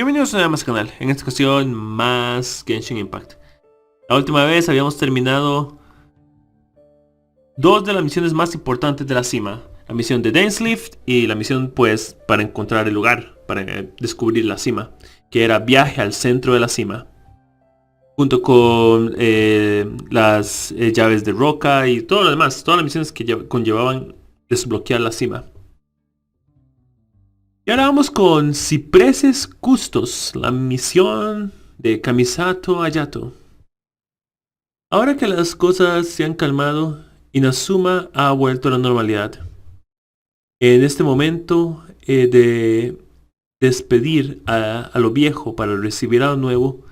Bienvenidos una vez más al canal, en esta ocasión más Genshin Impact. La última vez habíamos terminado dos de las misiones más importantes de la cima. La misión de Dainslift y la misión pues para encontrar el lugar, para descubrir la cima, que era viaje al centro de la cima. Junto con las llaves de roca y todo lo demás, todas las misiones que conllevaban desbloquear la cima. Y ahora vamos con Cipreses Custos, la misión de Kamisato Ayato. Ahora que las cosas se han calmado, Inazuma ha vuelto a la normalidad. En este momento de despedir a lo viejo para recibir a lo nuevo,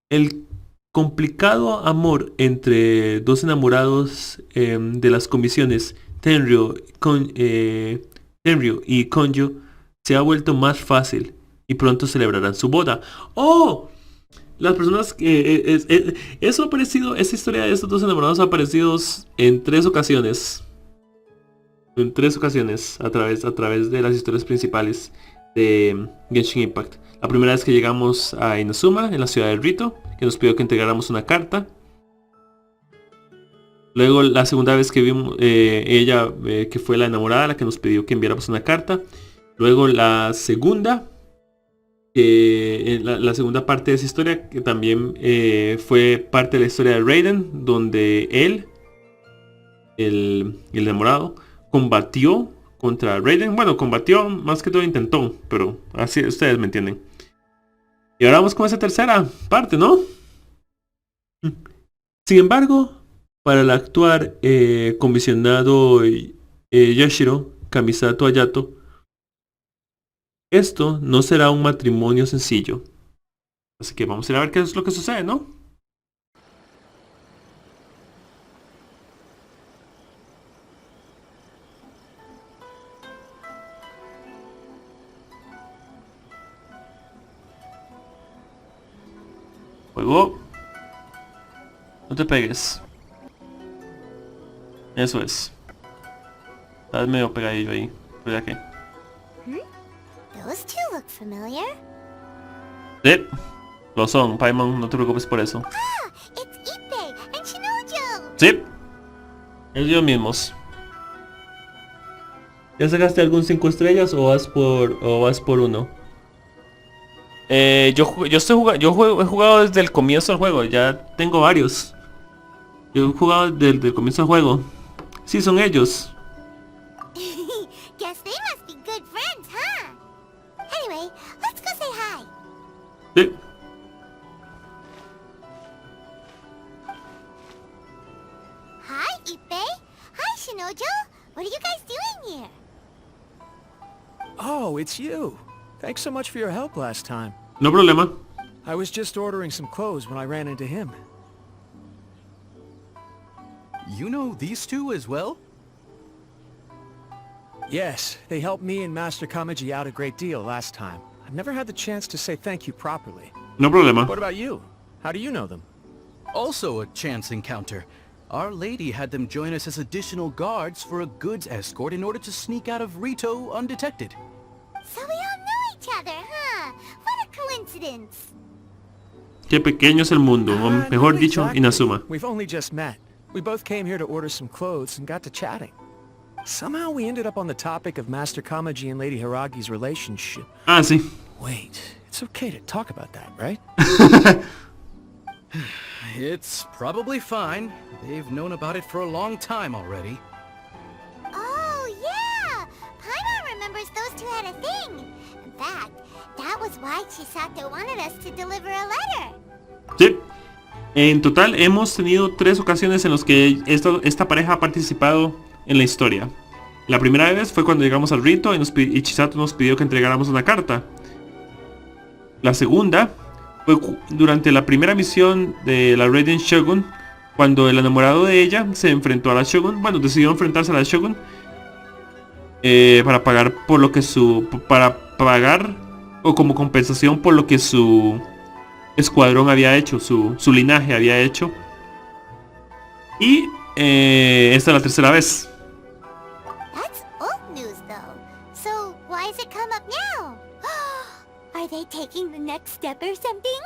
el complicado amor entre dos enamorados de las comisiones Tenryo y Konjo se ha vuelto más fácil y pronto celebrarán su boda. ¡Oh! Las personas que... eso ha aparecido, esta historia de estos dos enamorados ha aparecido en tres ocasiones. En tres ocasiones a través de las historias principales de Genshin Impact. La primera vez que llegamos a Inazuma, en la ciudad de Rito, que nos pidió que entregáramos una carta. Luego la segunda vez que vimos ella, que fue la enamorada, la que nos pidió que enviáramos una carta. Luego la segunda, la segunda parte de esa historia, que también fue parte de la historia de Raiden, donde él, el enamorado, combatió contra Raiden. Bueno, combatió, más que todo intentó, pero así ustedes me entienden. Y ahora vamos con esa tercera parte, ¿no? Sin embargo, para el actual comisionado Yashiro Kamisato Ayato, esto no será un matrimonio sencillo. Así que vamos a ir a ver qué es lo que sucede, ¿no? Juego. No te pegues. Eso es. Estás medio pegadillo ahí. Pero ya que. Those two look familiar. Sí, lo son, Paimon, no te preocupes por eso. Ah, it's Ippei and Shinojo. Sí, ellos mismos. ¿Ya sacaste algún 5 estrellas o vas por uno? He jugado desde el comienzo del juego, ya tengo varios. Yo he jugado desde el comienzo del juego. Sí, son ellos. Guess they must be good friends, huh? Anyway, let's go say hi. Sí. Hi, Ippei. Hi, Shinojo. What are you guys doing here? Oh, it's you. Thanks so much for your help last time. No problema. I was just ordering some clothes when I ran into him. You know these two as well? Yes, they helped me and Master Kamaji out a great deal last time. I've never had the chance to say thank you properly. No problema. What about you? How do you know them? Also a chance encounter. Our lady had them join us as additional guards for a goods escort in order to sneak out of Rito undetected. So we all know each other, huh? What a coincidence. Qué pequeño es el mundo, o mejor Not dicho, exactly. Inazuma. We've only just met. We both came here to order some clothes and got to chatting. Somehow we ended up on the topic of Master Kamaji and Lady Hiragi's relationship. Ah, sí. Wait, it's okay to talk about that, right? It's probably fine. They've known about it for a long time already. Oh, yeah! Paimon remembers those two had a thing. In fact, that was why Chisato wanted us to deliver a letter. Sí. En total hemos tenido 3 ocasiones en las que esta pareja ha participado en la historia. La primera vez fue cuando llegamos al Rito y Chisato nos pidió que entregáramos una carta. La segunda fue durante la primera misión de la Raiden Shogun, cuando el enamorado de ella se enfrentó a la Shogun. Bueno, decidió enfrentarse a la Shogun para pagar por lo que o como compensación por lo que su escuadrón había hecho, su linaje había hecho. Y esta es la tercera vez. That's old news, though. So why has it come up now? Are they they taking the next step or something?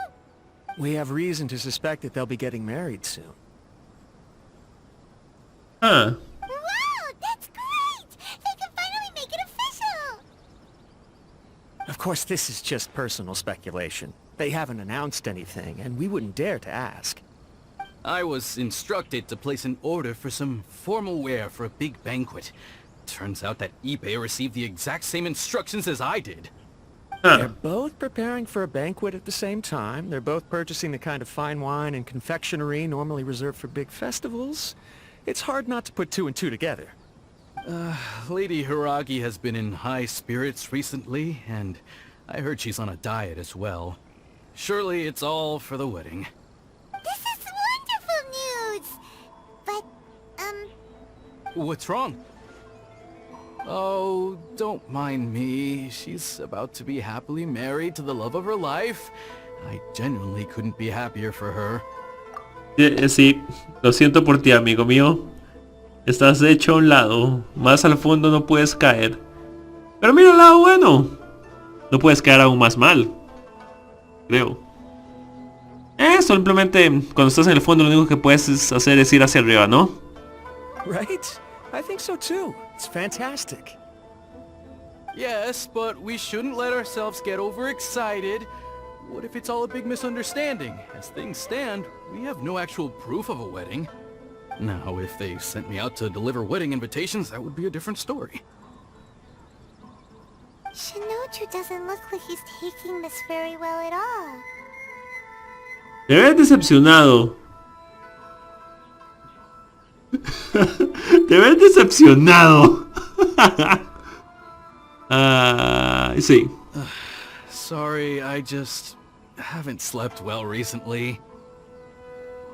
We have reason to suspect that they'll be getting married soon. Ah, Wow, that's great! They can finally make it official! Of course, this is just personal speculation. They haven't announced anything, and we wouldn't dare to ask. I was instructed to place an order for some formal wear for a big banquet. Turns out that Ipe received the exact same instructions as I did. They're ah. both preparing for a banquet at the same time. They're both purchasing the kind of fine wine and confectionery normally reserved for big festivals. It's hard not to put two and two together. Lady Hiragi has been in high spirits recently, and I heard she's on a diet as well. Surely it's all for the wedding. This is wonderful news! But, What's wrong? Oh, don't mind me. She's about to be happily married to the love of her life. I genuinely couldn't be happier for her. Sí, lo siento por ti, amigo mío. Estás hecho a un lado. Más al fondo no puedes caer. Pero mira el lado bueno. No puedes caer aún más mal. Creo. Simplemente cuando estás en el fondo lo único que puedes hacer es ir hacia arriba, ¿no? Right? I think so too. It's fantastic. Yes, but we shouldn't let ourselves get overexcited. What if it's all a big misunderstanding? As things stand, we have no actual proof of a wedding. Now, if they sent me out to deliver wedding invitations, that would be a different story. Shinoju doesn't look like he's taking this very well at all. Te ves decepcionado. Te ves decepcionado. Sí. Sorry, I just haven't slept well recently.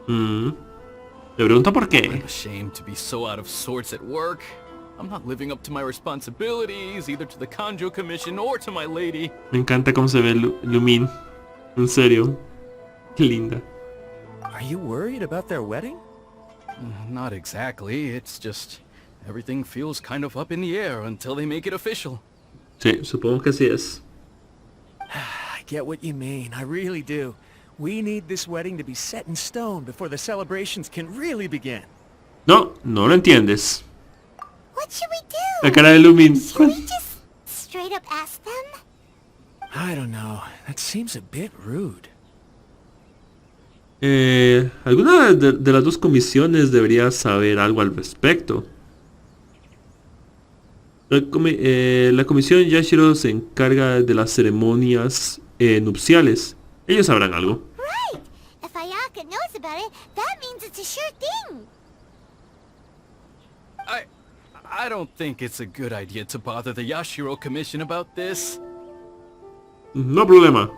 Te pregunto por I'm qué. ashamed to be so out of sorts at work. I'm not living up to my responsibilities, either to the Kanjo Commission or to my lady. Me encanta cómo se ve Lumin. En serio. Qué linda. Are you worried about their wedding? Not exactly, it's just everything feels kind of up in the air until they make it official. Sí, supongo que así es. I get what you mean. I really do. We need this wedding to be set in stone before the celebrations can really begin. No, no lo entiendes. What should we La do? cara de Lumin. Should we just straight up ask them? I don't know. That seems a bit rude. Alguna de las dos comisiones debería saber algo al respecto. La comisión Yashiro se encarga de las ceremonias nupciales. Ellos sabrán algo. Right! If Ayaka knows about it, that means it's a sure thing. I don't think it's a good idea to bother the Yashiro Commission about this. No problema.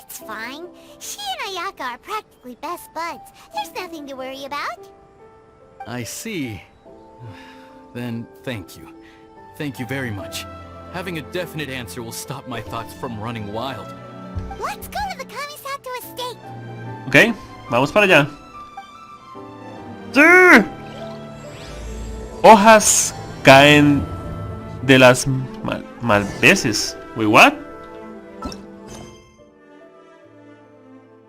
It's fine. She and Ayaka are practically best buds. There's nothing to worry about. I see. Then thank you. Thank you very much. Having a definite answer will stop my thoughts from running wild. Let's go to the Kamisato estate. Ok, vamos para allá. ¡Sí! Hojas caen de las malveces. Wait, what?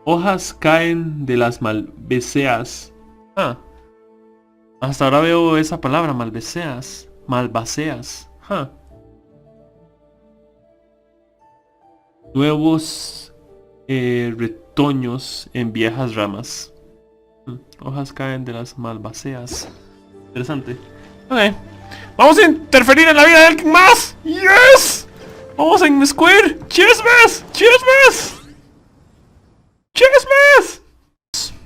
Hojas caen de las malváceas. Hasta ahora veo esa palabra, malváceas. Malváceas. Nuevos retoños en viejas ramas. Hojas caen de las malváceas. Interesante. Ok. ¡Vamos a interferir en la vida de alguien más! ¡Yes! ¡Vamos en Square! ¡Chismes! ¡Chismes! ¡Chismes!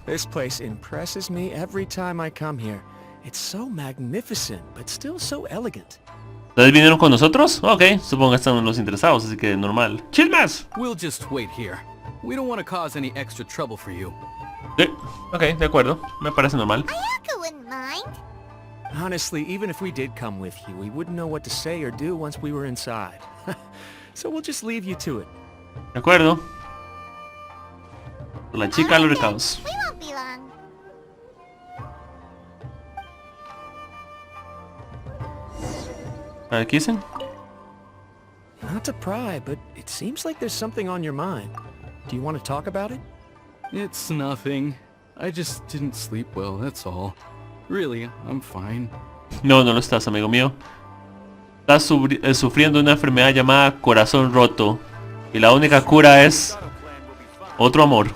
This place impresses me every time I come here. It's so magnificent, but still so elegant. ¿Ustedes vinieron con nosotros? Ok, supongo que están los interesados, así que normal. ¡Chismes! We'll just wait here. We don't want to cause any extra trouble for you. Sí, ok, de acuerdo. Me parece normal. Ayaka wouldn't mind. Honestly, even if we did come with you, we wouldn't know what to say or do once we were inside. So we'll just leave you to it. De acuerdo. La chica de los recados. We won't be long. A ver, ¿qué dicen? Not to pry, but it seems like there's something on your mind. Do you want to talk about it? It's nothing. I just didn't sleep well, that's all. Really, I'm fine. No, no lo estás, amigo mío. Estás sufriendo una enfermedad llamada corazón roto. Y la única cura es otro amor.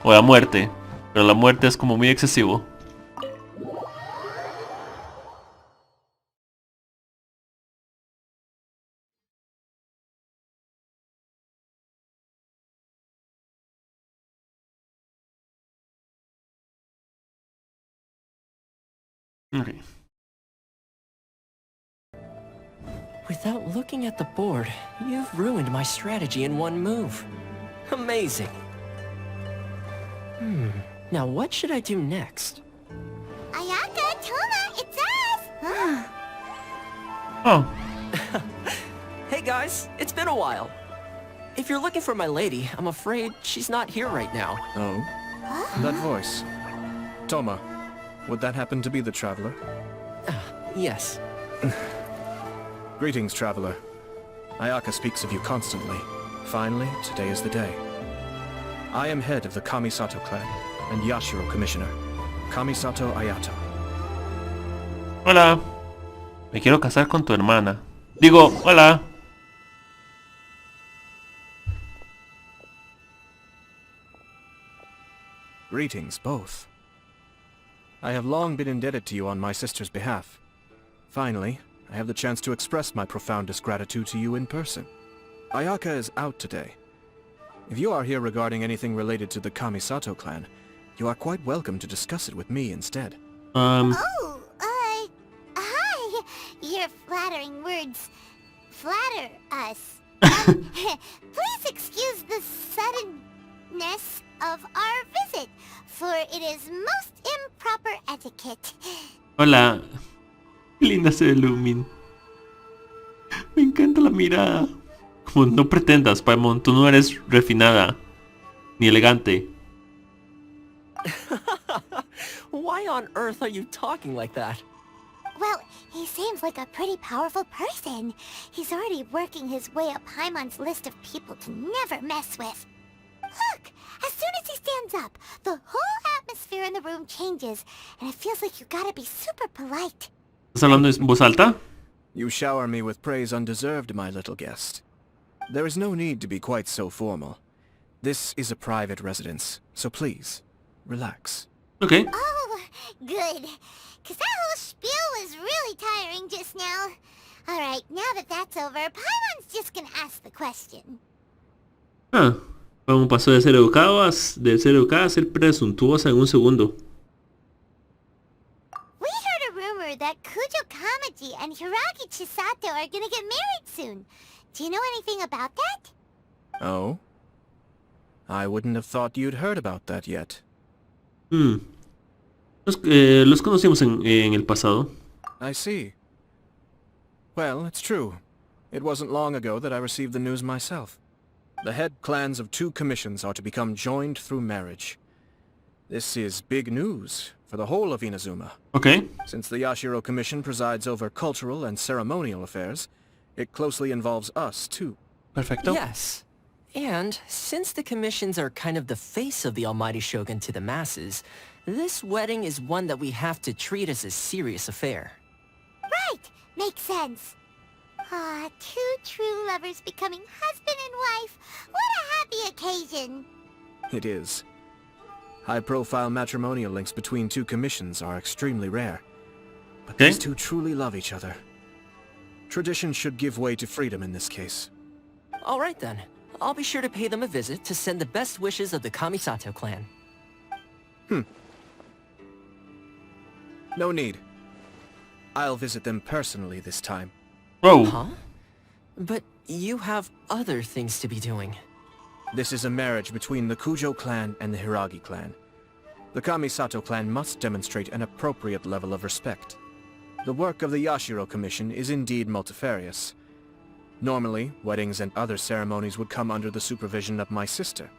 O la muerte. Pero la muerte es como muy excesivo. Okay. Without looking at the board, you've ruined my strategy in one move. Amazing. Now what should I do next? Ayaka, Toma, it's us! Oh. Hey guys, it's been a while. If you're looking for my lady, I'm afraid she's not here right now. Oh? That voice. Toma, would that happen to be the Traveler? Yes. Greetings, Traveler. Ayaka speaks of you constantly. Finally, today is the day. I am head of the Kamisato clan and Yashiro Commissioner, Kamisato Ayato. Hola. Me quiero casar con tu hermana. Digo, hola. Greetings, both. I have long been indebted to you on my sister's behalf. Finally, I have the chance to express my profoundest gratitude to you in person. Ayaka is out today. If you are here regarding anything related to the Kamisato clan, you are quite welcome to discuss it with me instead. Oh, hi! Your flattering words flatter us. Please excuse the suddenness of our visit, for it is most improper etiquette. Hola. Qué linda se ve Lumin. Me encanta la mirada. Como no pretendas, Paimon, tú no eres refinada. Ni elegante. Why on earth are you talking like that? Well, he seems like a pretty powerful person. He's already working his way up Paimon's list of people to never mess with. Look! As soon as he stands up, the whole atmosphere in the room changes, and it feels like you gotta be super polite. ¿Estás hablando en voz alta? You shower me with praise undeserved, my little guest. There is no need to be quite so formal. This is a private residence, so please, relax. Okay. Oh, good. Cause that whole spiel was really tiring just now. Alright, now that that's over, Paimon's just gonna ask the question. Ah, Paimon pasó de ser educada a ser presuntuosa en un segundo. We heard a rumor that Kujo Kamaji and Hiragi Chisato are gonna get married soon. Do you know anything about that? Oh? I wouldn't have thought you'd heard about that yet. Los conocimos en el pasado. I see. Well, it's true. It wasn't long ago that I received the news myself. The head clans of 2 commissions are to become joined through marriage. This is big news for the whole of Inazuma. Okay. Since the Yashiro Commission presides over cultural and ceremonial affairs, it closely involves us, too. Perfecto. Yes. And since the commissions are kind of the face of the almighty shogun to the masses, this wedding is one that we have to treat as a serious affair. Right! Makes sense. Ah, 2 true lovers becoming husband and wife. What a happy occasion. It is. High-profile matrimonial links between 2 commissions are extremely rare. But Okay. these 2 truly love each other. Tradition should give way to freedom in this case. All right then. I'll be sure to pay them a visit to send the best wishes of the Kamisato clan. No need. I'll visit them personally this time. Whoa. Huh? But you have other things to be doing. This is a marriage between the Kujo clan and the Hiragi clan. The Kamisato clan must demonstrate an appropriate level of respect. The work of the Yashiro Commission is indeed multifarious. Normally, weddings and other ceremonies would come under the supervision of my sister.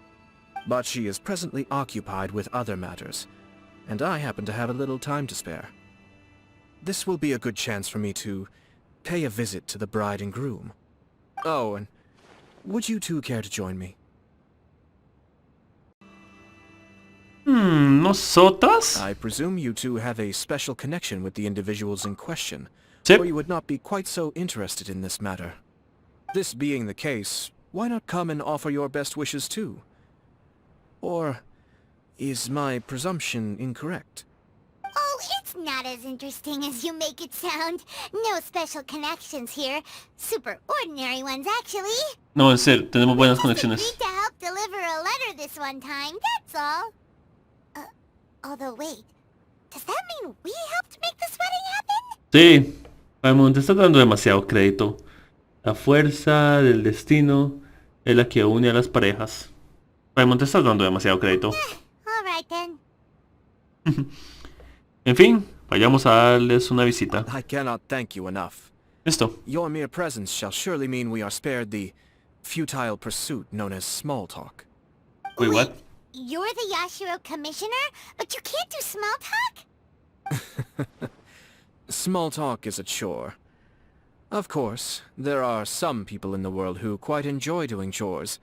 But she is presently occupied with other matters, and I happen to have a little time to spare. this will be a good chance for me to pay a visit to the bride and groom. Oh, and would you two care to join me? ¿Nosotras? I presume you two have a special connection with the individuals in question, Sí. or you would not be quite so interested in this matter. This being the case, why not come and offer your best wishes too? Or is my presumption incorrect? Oh, it's not as interesting as you make it sound. No special connections here. Super ordinary ones, actually. No, en serio, tenemos buenas Just conexiones. agreed to help deliver a letter this one time, that's all. Although wait, does that mean we helped make this wedding happen? Sí, Paimon, te estás dando demasiado crédito. La fuerza del destino es la que une a las parejas. Paimon, te estás dando demasiado crédito. Alright then. En fin, vayamos a darles una visita. I cannot thank you enough. Listo. Your mere presence shall surely mean we are spared the futile pursuit known as small talk. Wait, what? You're the Yashiro commissioner, but you can't do small talk? Small talk is a chore. Of course, there are some people in the world who quite enjoy doing chores,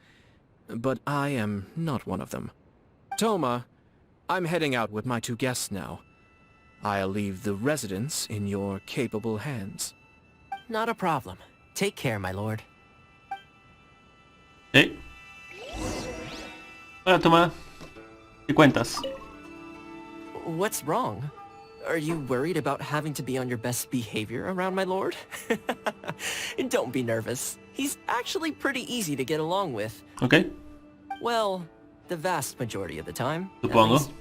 but I am not one of them. Toma, I'm heading out with my two guests now. I'll leave the residence in your capable hands. Not a problem. Take care, my lord. ¿Eh? Hola, Toma. ¿Qué cuentas? What's wrong? Are you worried about having to be on your best behavior around my lord? Don't be nervous. He's actually pretty easy to get along with. ¿Ok? Well, the vast majority of the time. at Supongo. least.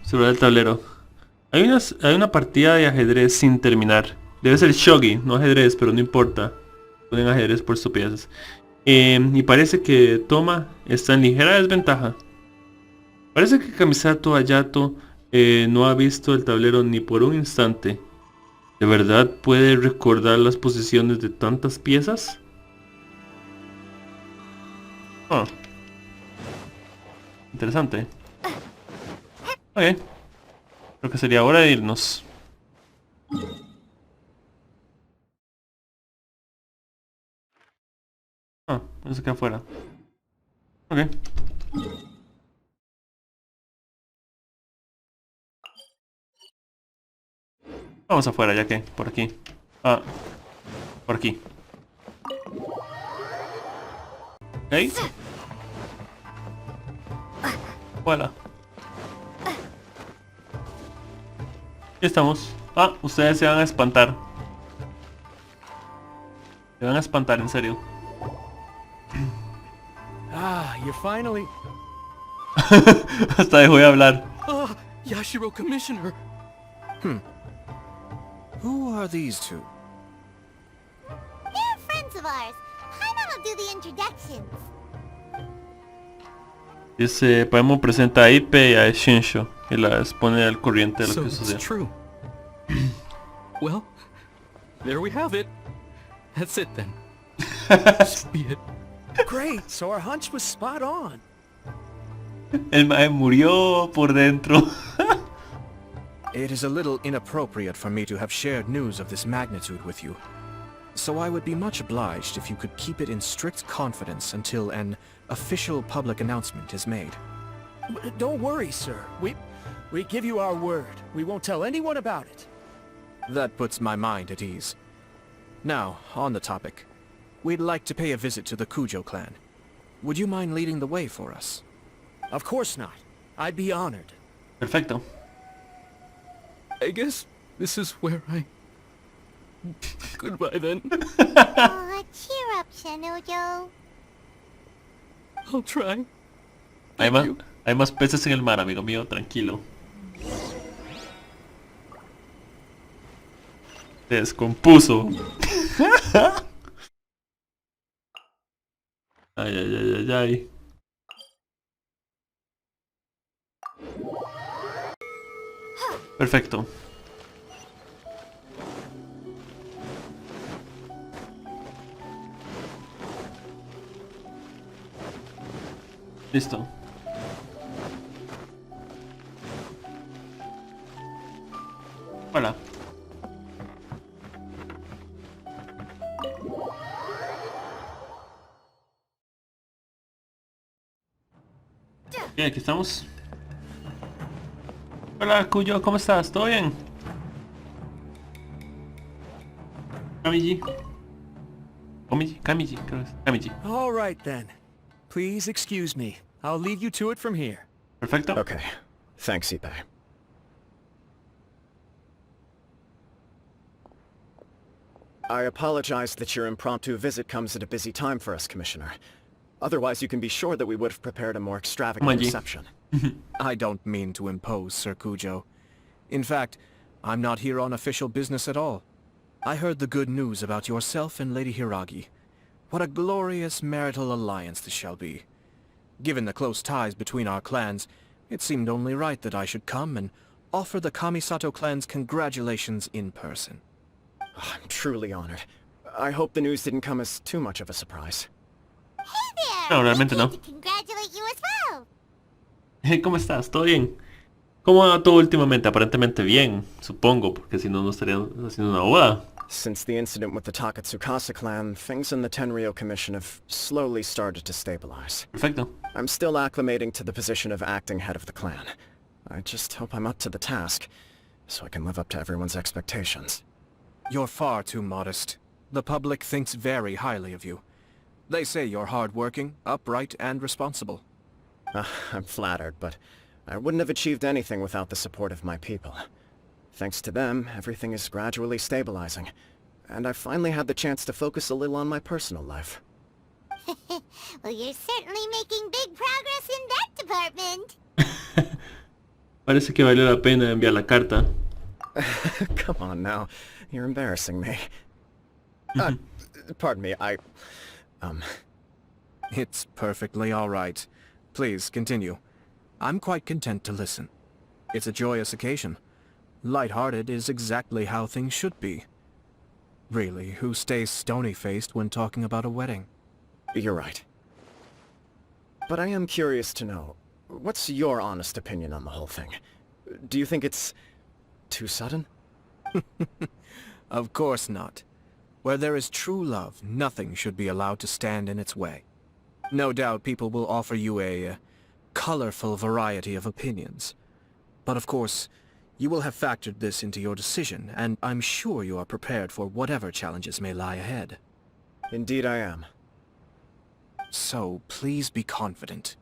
Sobre el tablero. Hay una partida de ajedrez sin terminar. Debe ser shogi, no ajedrez, pero no importa. Ponen ajedrez por estupideces. Y parece que Toma está en ligera desventaja. Parece que Kamisato Hayato no ha visto el tablero ni por un instante. ¿De verdad puede recordar las posiciones de tantas piezas? Ah. Interesante. Ok. Creo que sería hora de irnos. Ah, eso queda afuera. Ok. Vamos afuera ya que, por aquí. Ah, por aquí. Ok. Hola. Aquí estamos. Ah, ustedes se van a espantar. Se van a espantar, en serio. Ah, you finally... Hasta dejó de hablar. Ah, Yashiro Commissioner! Who are these two? They're friends of ours. Paimon will do the introductions. Dice, Paimon presenta a Ipe y a Shinsho y las pone al corriente de lo So que it's sucedió. true. Well, there we have it. That's it then. So be it. Great, so our hunch was spot on. El mae murió por dentro. It is a little inappropriate for me to have shared news of this magnitude with you. So I would be much obliged if you could keep it in strict confidence until an official public announcement is made. Don't worry, sir. We give you our word. We won't tell anyone about it. That puts my mind at ease. Now, on the topic. We'd like to pay a visit to the Kujo clan. Would you mind leading the way for us? Of course not. I'd be honored. Perfecto. I guess this is where I... Goodbye then. Aw, cheer up, Shanojo. I'll try. Hay más peces en el mar, amigo mío, tranquilo. Se descompuso. Ay, ay, ay, ay, ay. Perfecto. Listo. Hola. Bien, aquí estamos. Hola, Cuyo, ¿cómo estás? ¿Todo bien? Kamiji. Kamiji, creo que es. Kamiji. All right, then. Please excuse me. I'll lead you to it from here. Perfecto. Okay. Thanks, Ipe. I apologize that your impromptu visit comes at a busy time for us, Commissioner. Otherwise, you can be sure that we would have prepared a more extravagant Kamiji. reception. I don't mean to impose, Sir Kujo. In fact, I'm not here on official business at all. I heard the good news about yourself and Lady Hiragi. What a glorious marital alliance this shall be. Given the close ties between our clans, it seemed only right that I should come and offer the Kamisato clan's congratulations in person. I'm truly honored. I hope the news didn't come as too much of a surprise. Hey there! No, realmente We no. came to congratulate you as well. ¿Cómo estás? ¿Todo bien? ¿Cómo va todo últimamente? Aparentemente bien, supongo, porque si no, no estarían haciendo una boda. Since the incident with the Takatsukasa clan, things in the Tenryou Commission have slowly started to stabilize. Perfecto. I'm still acclimating to the position of acting head of the clan. I just hope I'm up to the task, so I can live up to everyone's expectations. You're far too modest. The public thinks very highly of you. They say you're hardworking, upright, and responsible. I'm flattered, but I wouldn't have achieved anything without the support of my people. Thanks to them, everything is gradually stabilizing, and I finally had the chance to focus a little on my personal life. Well, you're certainly making big progress in that department. Parece que valió la pena enviar la carta. Come on now, you're embarrassing me. Pardon me, It's perfectly all right. Please, continue. I'm quite content to listen. It's a joyous occasion. Light-hearted is exactly how things should be. Really, who stays stony-faced when talking about a wedding? You're right. But I am curious to know, what's your honest opinion on the whole thing? Do you think it's too sudden? Of course not. Where there is true love, nothing should be allowed to stand in its way. No doubt people will offer you a colorful variety of opinions. But of course, you will have factored this into your decision, and I'm sure you are prepared for whatever challenges may lie ahead. Indeed I am. So, please be confident.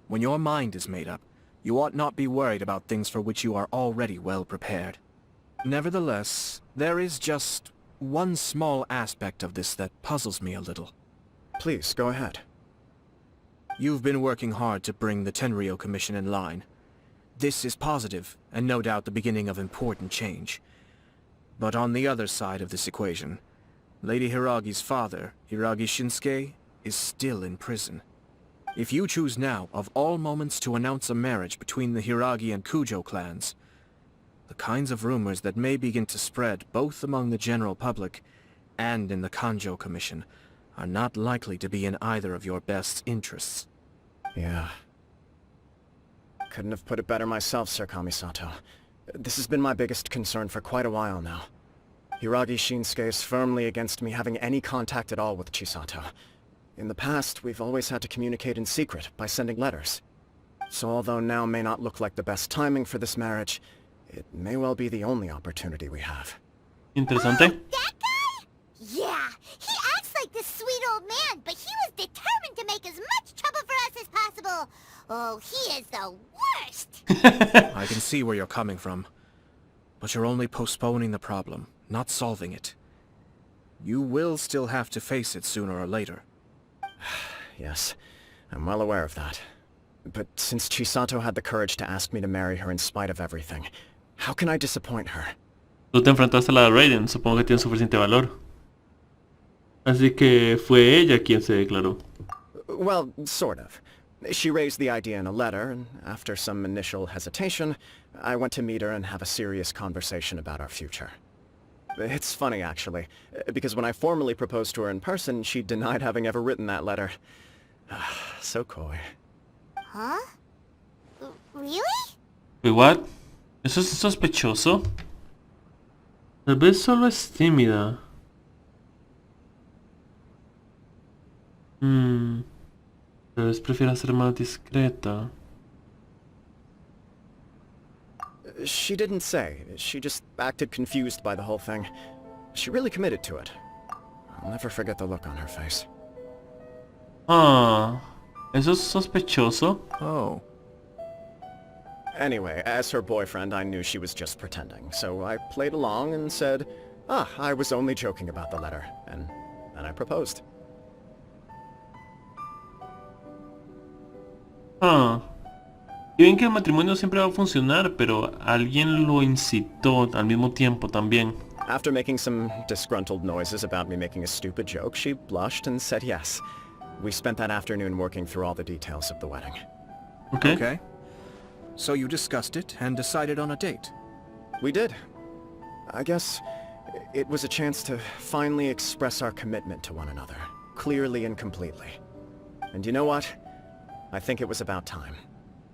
When your mind is made up, you ought not be worried about things for which you are already well prepared. Nevertheless, there is just one small aspect of this that puzzles me a little. Please, go ahead. You've been working hard to bring the Tenryou Commission in line. This is positive, and no doubt the beginning of important change. But on the other side of this equation, Lady Hiragi's father, Hiragi Shinsuke, is still in prison. If you choose now, of all moments, to announce a marriage between the Hiragi and Kujo clans, the kinds of rumors that may begin to spread both among the general public and in the Kanjo Commission are not likely to be in either of your best interests. Yeah. Couldn't have put it better myself, Sir Kamisato. This has been my biggest concern for quite a while now. Hiragi Shinsuke is firmly against me having any contact at all with Chisato. In the past, we've always had to communicate in secret by sending letters. So although now may not look like the best timing for this marriage, it may well be the only opportunity we have. Interesante. That guy? Yeah, he acts like this sweet old man, but he was determined to make as much trouble for us as possible. Oh, he is the worst! I can see where you're coming from. But you're only postponing the problem, not solving it. You will still have to face it sooner or later. Yes, I'm well aware of that. But since Chisato had the courage to ask me to marry her in spite of everything, how can I disappoint her? Tú te enfrentaste a la Raiden, supongo que tiene suficiente valor. Así que fue ella quien se declaró. Well, sort of. She raised the idea in a letter, and after some initial hesitation, I went to meet her and have a serious conversation about our future. It's funny, actually, because when I formally proposed to her in person, she denied having ever written that letter. So coy. Huh? Really? Wait, what? ¿Eso es sospechoso? Tal vez solo es tímida. Tal vez prefiera ser más discreta. She didn't say. She just acted confused by the whole thing. She really committed to it. I'll never forget the look on her face. Ah, ¿eso es sospechoso? Oh. Anyway, as her boyfriend, I knew she was just pretending, so I played along and said, I was only joking about the letter, and then I proposed. Ah. Y ven que el matrimonio siempre va a funcionar, pero alguien lo incitó al mismo tiempo también. After making some disgruntled noises about me making a stupid joke, she blushed and said yes. We spent that afternoon working through all the details of the wedding. Okay. Okay. So you discussed it and decided on a date. We did. I guess it was a chance to finally express our commitment to one another, clearly and completely. And you know what? I think it was about time.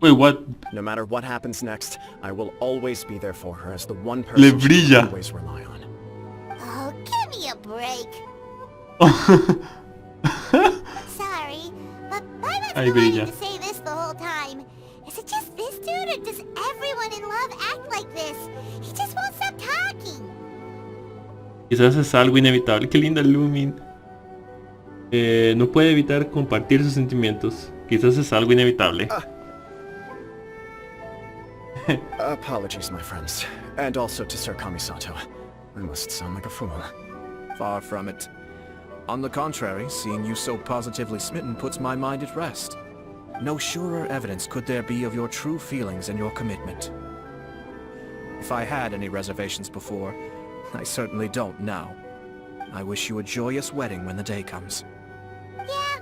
Wait, what? No matter what happens next, I will always be there for her as the one Le person she brilla. can always rely on. Oh, give me a break. Sorry, but why was Ay, I brilla. to say this the whole time? Is it just this dude, or does everyone in love act like this? He just won't stop talking. Quizás es algo inevitable. Qué linda Lumin. No puede evitar compartir sus sentimientos. Quizás es algo inevitable. Apologies, my friends. And also to Sir Kamisato. I must sound like a fool. Far from it. On the contrary, seeing you so positively smitten puts my mind at rest. No surer evidence could there be of your true feelings and your commitment. If I had any reservations before, I certainly don't now. I wish you a joyous wedding when the day comes. Yeah,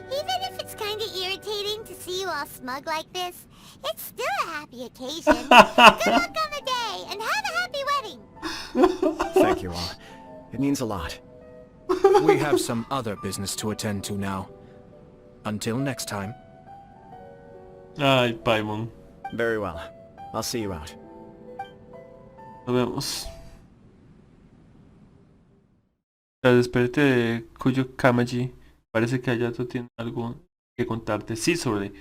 even if it's kinda irritating to see you all smug like this, it's still a happy occasion. Good luck on the day, and have a happy wedding! Thank you all. It means a lot. We have some other business to attend to now. Until next time. Ay, Paimon. Very well. I'll see you out. Nos vemos. Tras despedirte de Kuyo Kamaji, parece que Hayato tiene algo que contarte. Sí, sobre...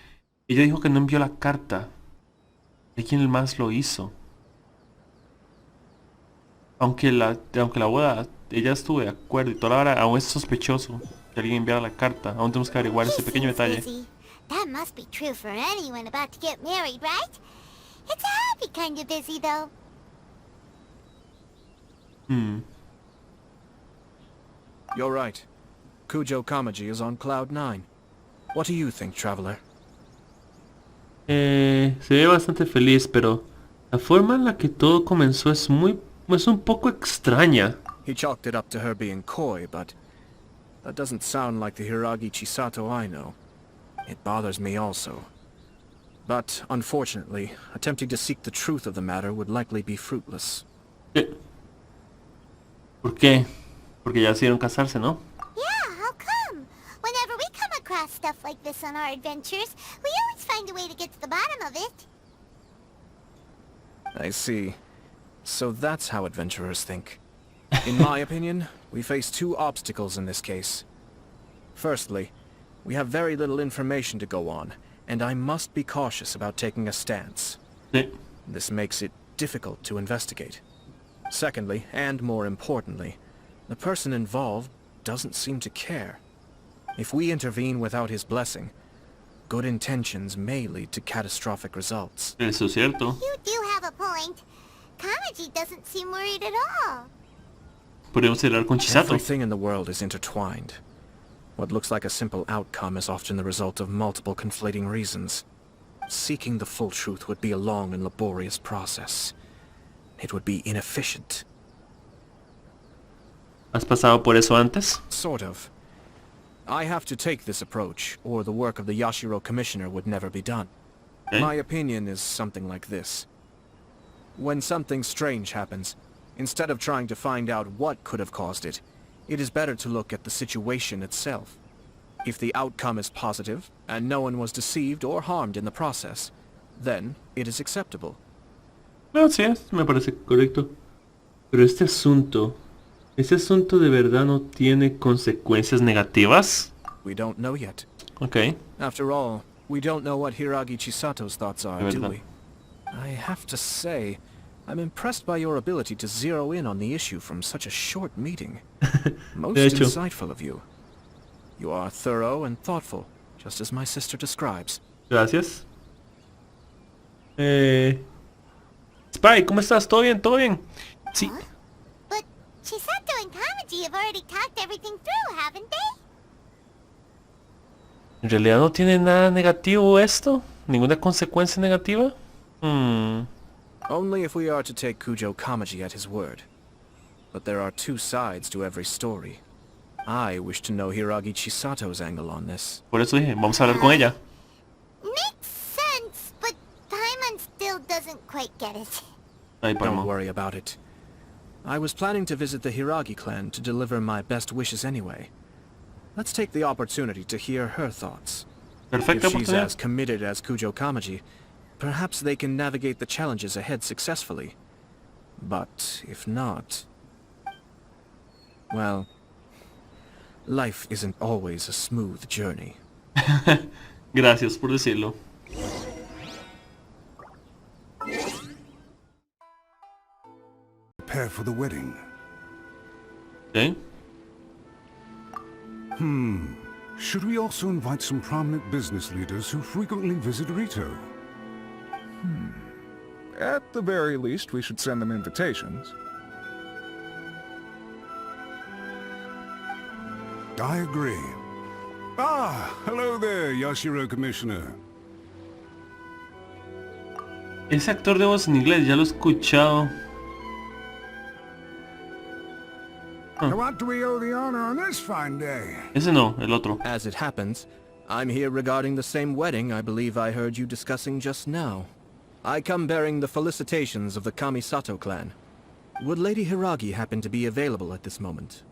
Ella dijo que no envió la carta. ¿De quién más lo hizo? Aunque la boda, ella estuvo de acuerdo y toda la hora, aún es sospechoso que alguien enviara la carta. Aún tenemos que averiguar ese He pequeño seems detalle. busy. That must be true for anyone about to get married, right? It's a happy kind of busy, though. You're right. Kujo Kamaji is on Cloud 9. What do you think, traveler? Se ve bastante feliz, pero la forma en la que todo comenzó es un poco extraña. He chalked it up to her being coy, but that doesn't sound like the Hiragi Chisato I know. It bothers me also. But, unfortunately, attempting to seek the truth of the matter would likely be fruitless. ¿Por qué? Porque ya decidieron casarse, ¿no? Yeah, how come? Whenever we come across stuff like this on our adventures, we always find a way to get to the bottom of it. I see. So that's how adventurers think. In my opinion, we face two obstacles in this case. Firstly, we have very little information to go on, and I must be cautious about taking a stance. Sí. This makes it difficult to investigate. Secondly, and more importantly, the person involved doesn't seem to care. If we intervene without his blessing, good intentions may lead to catastrophic results. Eso es cierto. You do have a point. Kamaji doesn't seem worried at all. Podemos hablar con Chisato. Everything in the world is intertwined. What looks like a simple outcome is often the result of multiple conflating reasons. Seeking the full truth would be a long and laborious process. It would be inefficient. ¿Has pasado por eso antes? Sort of. I have to take this approach, or the work of the Yashiro Commissioner would never be done. Okay. My opinion is something like this. When something strange happens, instead of trying to find out what could have caused it, it is better to look at the situation itself. If the outcome is positive, and no one was deceived or harmed in the process, then it is acceptable. No, sí, me parece correcto. Pero ¿este asunto de verdad no tiene consecuencias negativas? We don't know yet. Ok. After all, we don't know what Hiragi Chisato's thoughts are, Es do verdad. we? I have to say, I'm impressed by your ability to zero in on the issue from such a short meeting. Most De hecho. insightful of you. You are thorough and thoughtful, just as my sister describes. Gracias. Spy, ¿cómo estás? ¿Todo bien? ¿Todo bien? Sí. Huh? But Chisato and Kamaji have already talked everything through, haven't they? ¿En realidad no tiene nada negativo esto? ¿Ninguna consecuencia negativa? Only if we are to take Kujo Kamaji at his word. But there are two sides to every story. I wish to know Hiragi Chisato's angle on this. Por eso dije, vamos a hablar con ella. Makes sense, but Paimon still doesn't quite get it. Ay, Don't Palmo. worry about it. I was planning to visit the Hiragi clan to deliver my best wishes anyway. Let's take the opportunity to hear her thoughts. Perfecta If she's as oportunidad. committed as Kujo Kamaji, perhaps they can navigate the challenges ahead successfully. But if not... well, life isn't always a smooth journey. Gracias por decirlo. Prepare for the wedding. ¿Ok? Should we also invite some prominent business leaders who frequently visit Rito? At the very least, we should send them invitations. I agree. Ah, hello there, Yashiro Commissioner. Ese actor de voz en inglés, ya lo he escuchado. To what do we owe the honor on this fine day? Ese no, el otro. As it happens, I'm here regarding the same wedding I believe I heard you discussing just now. I come bearing the felicitations of the Kamisato clan. Would Lady Hiragi happen to be available at this moment?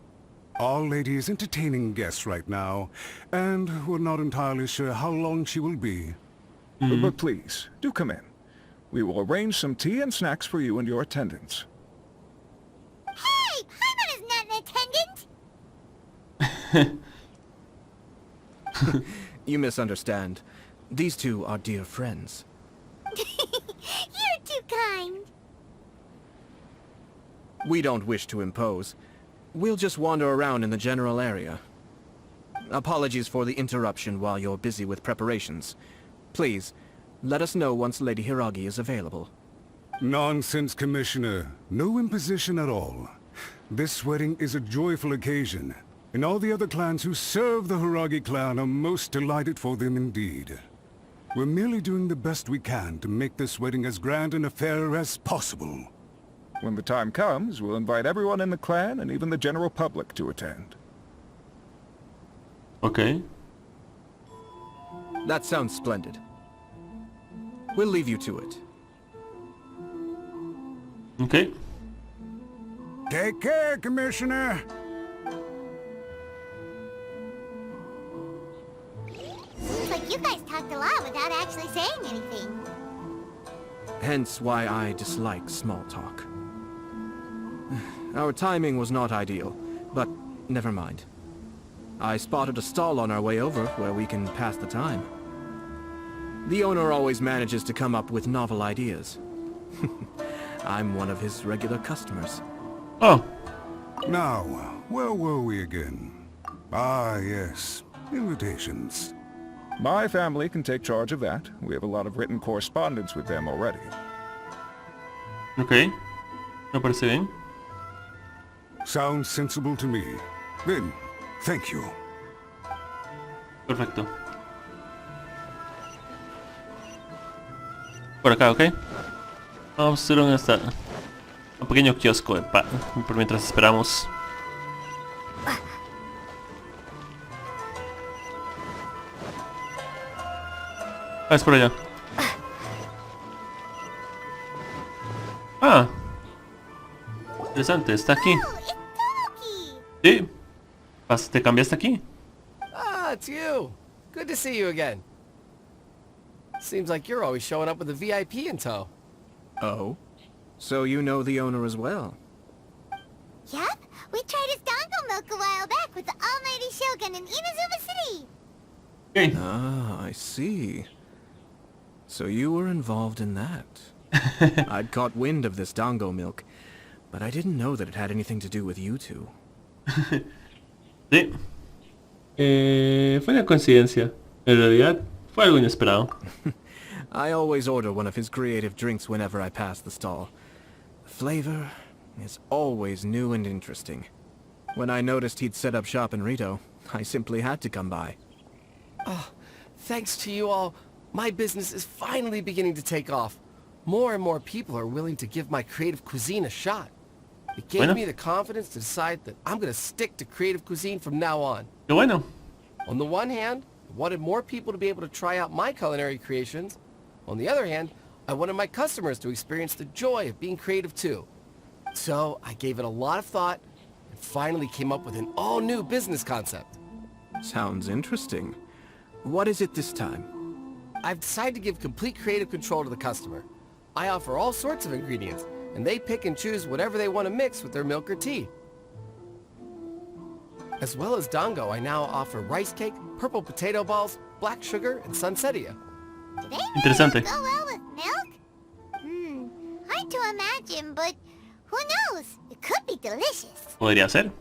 Our lady is entertaining guests right now, and we're not entirely sure how long she will be. But please, do come in. We will arrange some tea and snacks for you and your attendants. Hey, Paimon is not an attendant! You misunderstand. These two are dear friends. You're too kind. We don't wish to impose. We'll just wander around in the general area. Apologies for the interruption while you're busy with preparations. Please, let us know once Lady Hiragi is available. Nonsense, Commissioner. No imposition at all. This wedding is a joyful occasion, and all the other clans who serve the Hiragi clan are most delighted for them indeed. We're merely doing the best we can to make this wedding as grand an affair as possible. When the time comes, we'll invite everyone in the clan and even the general public to attend. Ok. That sounds splendid. We'll leave you to it. Ok. Take care, Commissioner. Seems like you guys talked a lot without actually saying anything. Hence why I dislike small talk. Our timing was not ideal, but never mind. I spotted a stall on our way over where we can pass the time. The owner always manages to come up with novel ideas. I'm one of his regular customers. Oh. Now, where were we again? Ah, yes. Invitations. My family can take charge of that. We have a lot of written correspondence with them already. Ok. Me parece bien. Sounds sensible to me. Then, thank you. Perfecto. Por acá, ok. Vamos a hacer un pequeño kiosco por mientras esperamos. Ah, es por allá. Ah. Interesante, está aquí. Oh, it's Toki! Sí. ¿Te cambiaste aquí? Ah, it's you. Good to see you again. Seems like you're always showing up with a VIP in tow. Oh? So you know the owner as well? Yep, we tried his dango milk a while back with the almighty Shogun in Inazuma City. Okay. Ah, I see. So you were involved in that. I'd caught wind of this dango milk, but I didn't know that it had anything to do with you two. Sí. Fue una coincidencia. En realidad, fue algo inesperado. I always order one of his creative drinks whenever I pass the stall. The flavor is always new and interesting. When I noticed he'd set up shop in Rito, I simply had to come by. Oh, thanks to you all, my business is finally beginning to take off. More and more people are willing to give my creative cuisine a shot. It gave me the confidence to decide that I'm going to stick to creative cuisine from now on. Qué bueno. On the one hand, I wanted more people to be able to try out my culinary creations. On the other hand, I wanted my customers to experience the joy of being creative too. So I gave it a lot of thought and finally came up with an all-new business concept. Sounds interesting. What is it this time? I've decided to give complete creative control to the customer. I offer all sorts of ingredients, and they pick and choose whatever they want to mix with their milk or tea. As well as dango, I now offer rice cake, purple potato balls, black sugar, and sunsettia. Do they Interesante. go well with milk? Hard to imagine, but who knows? It could be delicious. Podría ser.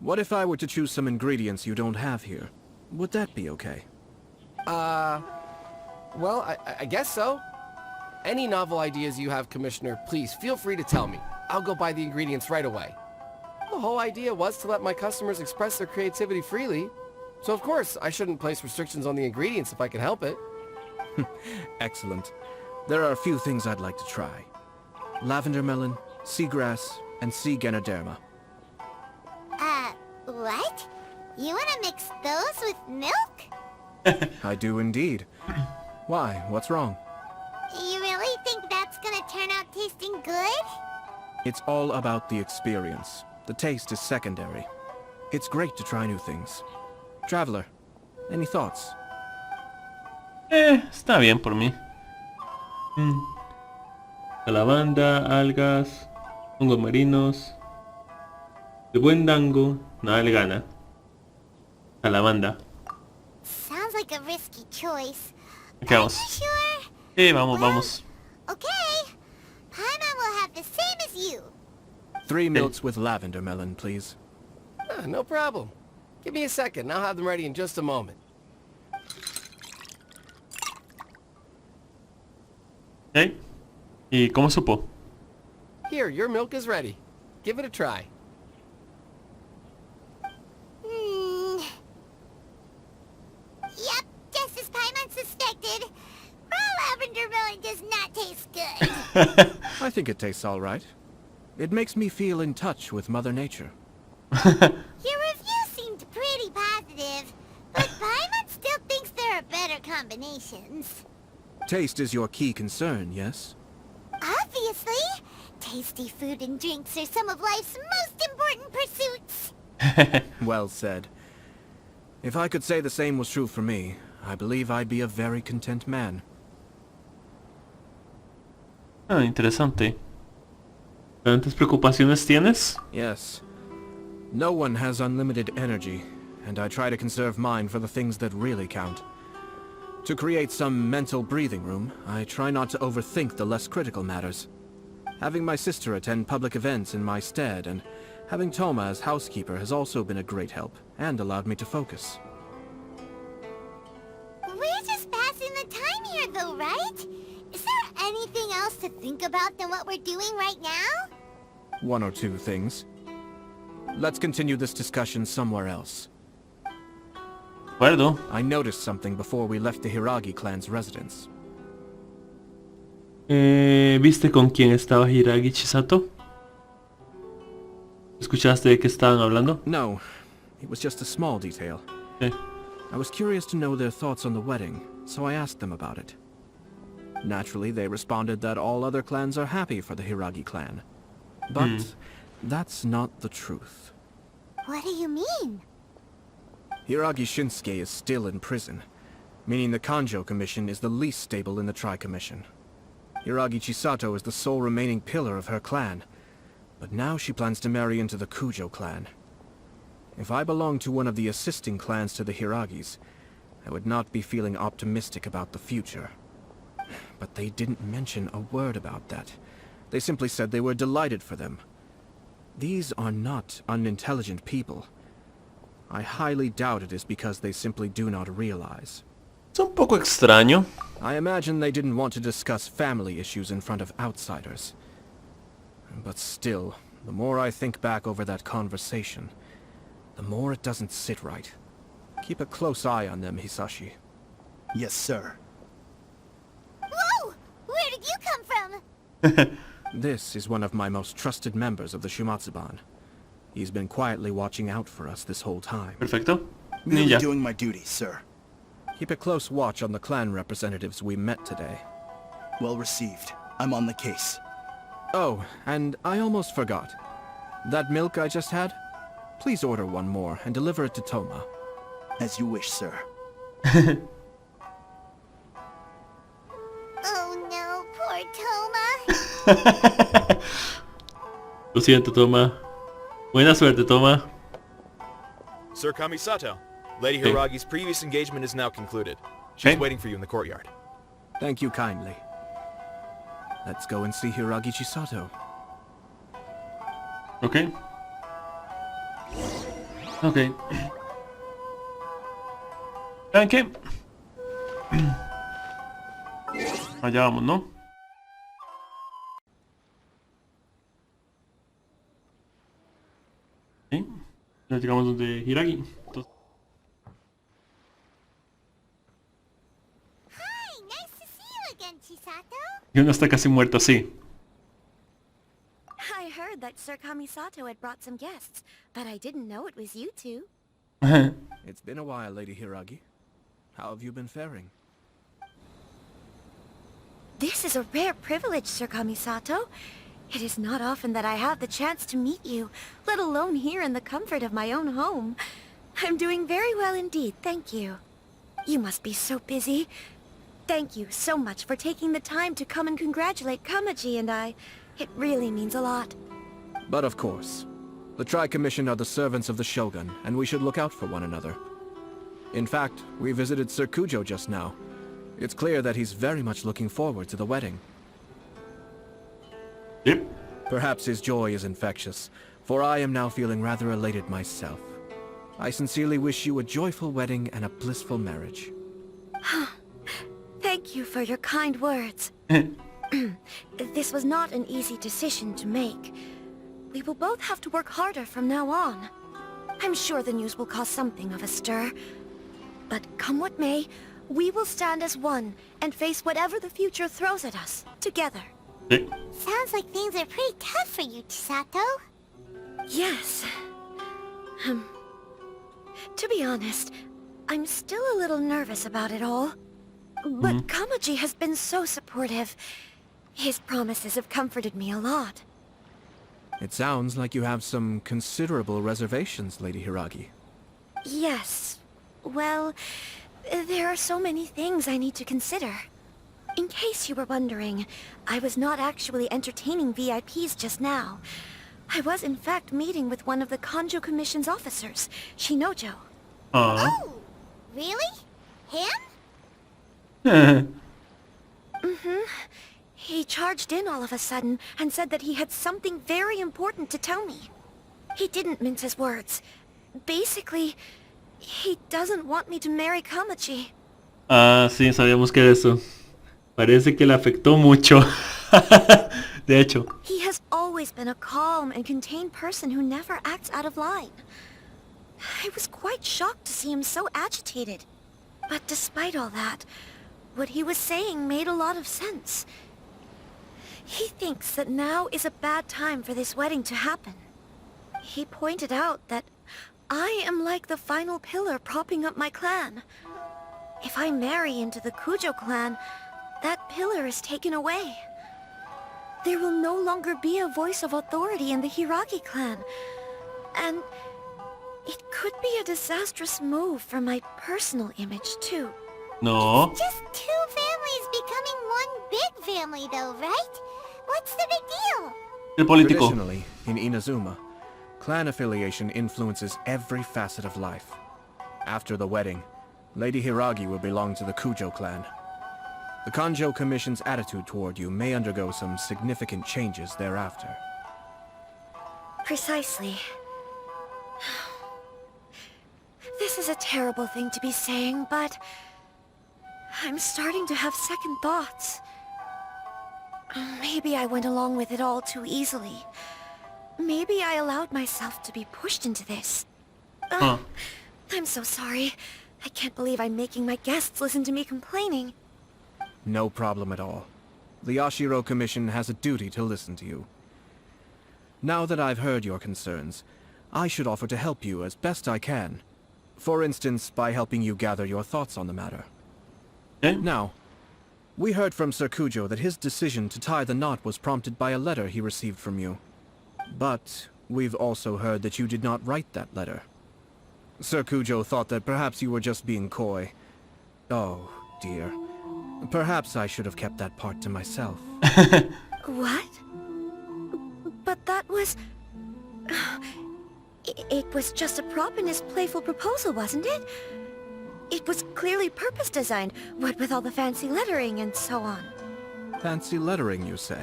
What if I were to choose some ingredients you don't have here? Would that be okay? Well, I guess so. Any novel ideas you have, Commissioner, please feel free to tell me. I'll go buy the ingredients right away. The whole idea was to let my customers express their creativity freely. So of course, I shouldn't place restrictions on the ingredients if I can help it. Excellent. There are a few things I'd like to try. Lavender melon, seagrass, and sea ganoderma. What? You wanna mix those with milk? I do indeed. Why? What's wrong? You really think that's gonna turn out tasting good? It's all about the experience. The taste is secondary. It's great to try new things. Traveler, any thoughts? Está bien por mí. La lavanda, algas, hongos marinos. De buen dango, nada le gana. La lavanda. Sounds like a risky choice. Aquí vamos. Are you sure? Vamos, vamos. Okay. Paimon will have the same as you. 3 milks with lavender melon, please. No problem. Give me a second, I'll have them ready in just a moment. ¿Eh? ¿Y cómo supo? Here, your milk is ready. Give it a try. Yep, just as Paimon suspected. Raw lavender melon does not taste good. I think it tastes all right. It makes me feel in touch with Mother Nature. Your review seemed pretty positive, but Paimon still thinks there are better combinations. Taste is your key concern, yes? Obviously! Tasty food and drinks are some of life's most important pursuits. Well said. If I could say the same was true for me, I believe I'd be a very content man. Ah, interesante. ¿Tantas preocupaciones tienes? Yes. No one has unlimited energy, and I try to conserve mine for the things that really count. To create some mental breathing room, I try not to overthink the less critical matters. Having my sister attend public events in my stead, and having Toma as housekeeper has also been a great help, and allowed me to focus. We're just passing the time here though, right? Is there anything else to think about than what we're doing right now? 1 or 2 things. Let's continue this discussion somewhere else. Acuerdo. I noticed something before we left the Hiragi clan's residence. ¿Viste con quién estaba Hiragi Chisato? ¿Escuchaste de qué estaban hablando? No, it was just a small detail. Sí. I was curious to know their thoughts on the wedding, so I asked them about it. Naturally, they responded that all other clans are happy for the Hiragi clan. But that's not the truth. What do you mean? Hiragi Shinsuke is still in prison, meaning the Kanjo Commission is the least stable in the Tri-Commission. Hiragi Chisato is the sole remaining pillar of her clan, but now she plans to marry into the Kujo clan. If I belonged to one of the assisting clans to the Hiragis, I would not be feeling optimistic about the future. But they didn't mention a word about that. They simply said they were delighted for them. These are not unintelligent people. I highly doubt it is because they simply do not realize. Es un poco extraño. I imagine they didn't want to discuss family issues in front of outsiders. But still, the more I think back over that conversation, the more it doesn't sit right. Keep a close eye on them, Hisashi. Yes, sir. Whoa! Where did you come from? This is one of my most trusted members of the Shumatsuban. He's been quietly watching out for us this whole time. Perfecto. Merely Ninja. doing my duty, sir. Keep a close watch on the clan representatives we met today. Well received. I'm on the case. Oh, and I almost forgot. That milk I just had? Please order one more and deliver it to Toma. As you wish, sir. Oh no, poor Toma. Lo siento, Toma. Buena suerte, Toma. Sir Kamisato, Lady Okay. Hiragi's previous engagement is now concluded. She's Okay. waiting for you in the courtyard. Thank you kindly. Let's go and see Hiragi Chisato. Ok. Ok. ¿Saben qué? Allá vamos, ¿no? ¿Sí? Ya llegamos donde Hiragi. Entonces, Hi, nice to see you again, Chisato. y uno está casi muerto, sí. I heard that Sir Kamisato had brought some guests, but I didn't know it was you two. It's been a while, Lady Hiragi. How have you been faring? This is a rare privilege, Sir Kamisato. It is not often that I have the chance to meet you, let alone here in the comfort of my own home. I'm doing very well indeed, thank you. You must be so busy. Thank you so much for taking the time to come and congratulate Kamaji and I. It really means a lot. But of course, the Tri-Commission are the servants of the Shogun, and we should look out for one another. In fact, we visited Sir Kujo just now. It's clear that he's very much looking forward to the wedding. Yep. Perhaps his joy is infectious, for I am now feeling rather elated myself. I sincerely wish you a joyful wedding and a blissful marriage. Thank you for your kind words. This was not an easy decision to make. We will both have to work harder from now on. I'm sure the news will cause something of a stir. But come what may, we will stand as one and face whatever the future throws at us, together. Sí. Sounds like things are pretty tough for you, Chisato. Yes. To be honest, I'm still a little nervous about it all. But Kamaji has been so supportive. His promises have comforted me a lot. It sounds like you have some considerable reservations, Lady Hiragi. Yes. Well, there are so many things I need to consider. In case you were wondering, I was not actually entertaining VIPs just now. I was in fact meeting with one of the Kanjo Commission's officers, Shinojo. Aw. Oh, really? Him? He charged in all of a sudden and said that he had something very important to tell me. He didn't mince his words. Basically, he doesn't want me to marry Kamaji. Ah, sí, sabíamos que era eso. Parece que le afectó mucho. De hecho. He has always been a calm and contained person who never acts out of line. I was quite shocked to see him so agitated. But despite all that, what he was saying made a lot of sense. He thinks that now is a bad time for this wedding to happen. He pointed out that I am like the final pillar propping up my clan. If I marry into the Kujo clan, that pillar is taken away. There will no longer be a voice of authority in the Hiragi clan. And It could be a disastrous move for my personal image, too. No. Just two families becoming one big family though, right? What's the big deal? El político. Traditionally, in Inazuma, clan affiliation influences every facet of life. After the wedding, Lady Hiragi will belong to the Kujo clan. The Kanjo Commission's attitude toward you may undergo some significant changes thereafter. Precisely. This is a terrible thing to be saying, but I'm starting to have second thoughts. Maybe I went along with it all too easily. Maybe I allowed myself to be pushed into this. I'm so sorry. I can't believe I'm making my guests listen to me complaining. No problem at all. The Yashiro Commission has a duty to listen to you. Now that I've heard your concerns, I should offer to help you as best I can. For instance, by helping you gather your thoughts on the matter. Now, we heard from Sir Kujo that his decision to tie the knot was prompted by a letter he received from you. But we've also heard that you did not write that letter. Sir Kujo thought that perhaps you were just being coy. Oh, dear. Perhaps I should have kept that part to myself. What? But that was... It was just a prop in his playful proposal, wasn't it? It was clearly purpose-designed, what with all the fancy lettering and so on. Fancy lettering, you say?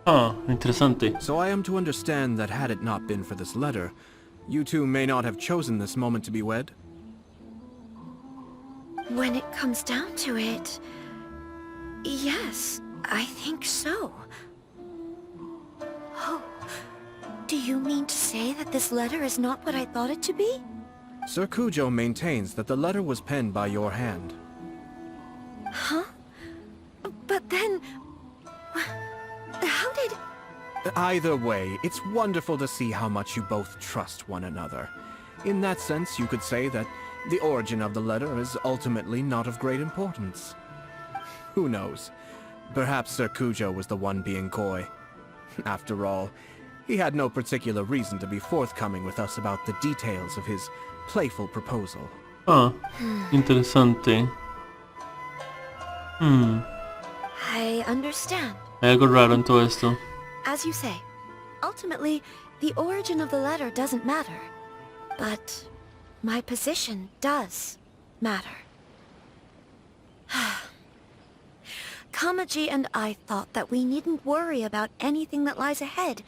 Interesante. So I am to understand that had it not been for this letter, you two may not have chosen this moment to be wed? When it comes down to it... Yes, I think so. Oh, do you mean to say that this letter is not what I thought it to be? Sir Kujo maintains that the letter was penned by your hand. Huh? But then... How did... Either way, it's wonderful to see how much you both trust one another. In that sense, you could say that the origin of the letter is ultimately not of great importance. Who knows? Perhaps Sir Kujo was the one being coy. After all, he had no particular reason to be forthcoming with us about the details of his playful proposal. Interesante. I understand. Hay algo raro en todo esto. As you say, ultimately, the origin of the letter doesn't matter. But my position does matter. Kamaji and I thought that we needn't worry about anything that lies ahead,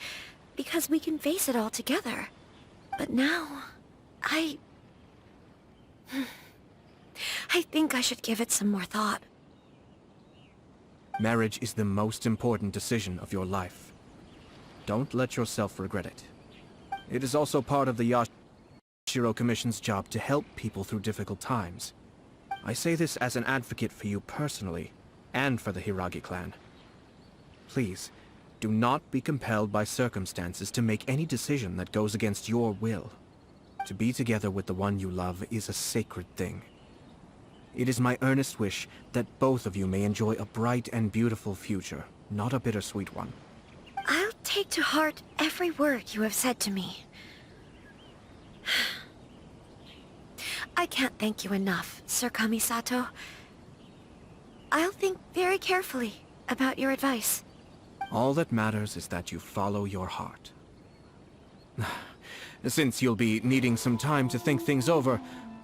because we can face it all together. But now, I think I should give it some more thought. Marriage is the most important decision of your life. Don't let yourself regret it. It is also part of the Yashiro Commission's job to help people through difficult times. I say this as an advocate for you personally, and for the Hiragi clan. Please, do not be compelled by circumstances to make any decision that goes against your will. To be together with the one you love is a sacred thing. It is my earnest wish that both of you may enjoy a bright and beautiful future, not a bittersweet one. I'll take to heart every word you have said to me. I can't thank you enough, Sir Kamisato. I'll think very carefully about your advice. All that matters is that you follow your heart. Since you'll be needing some time to think things over,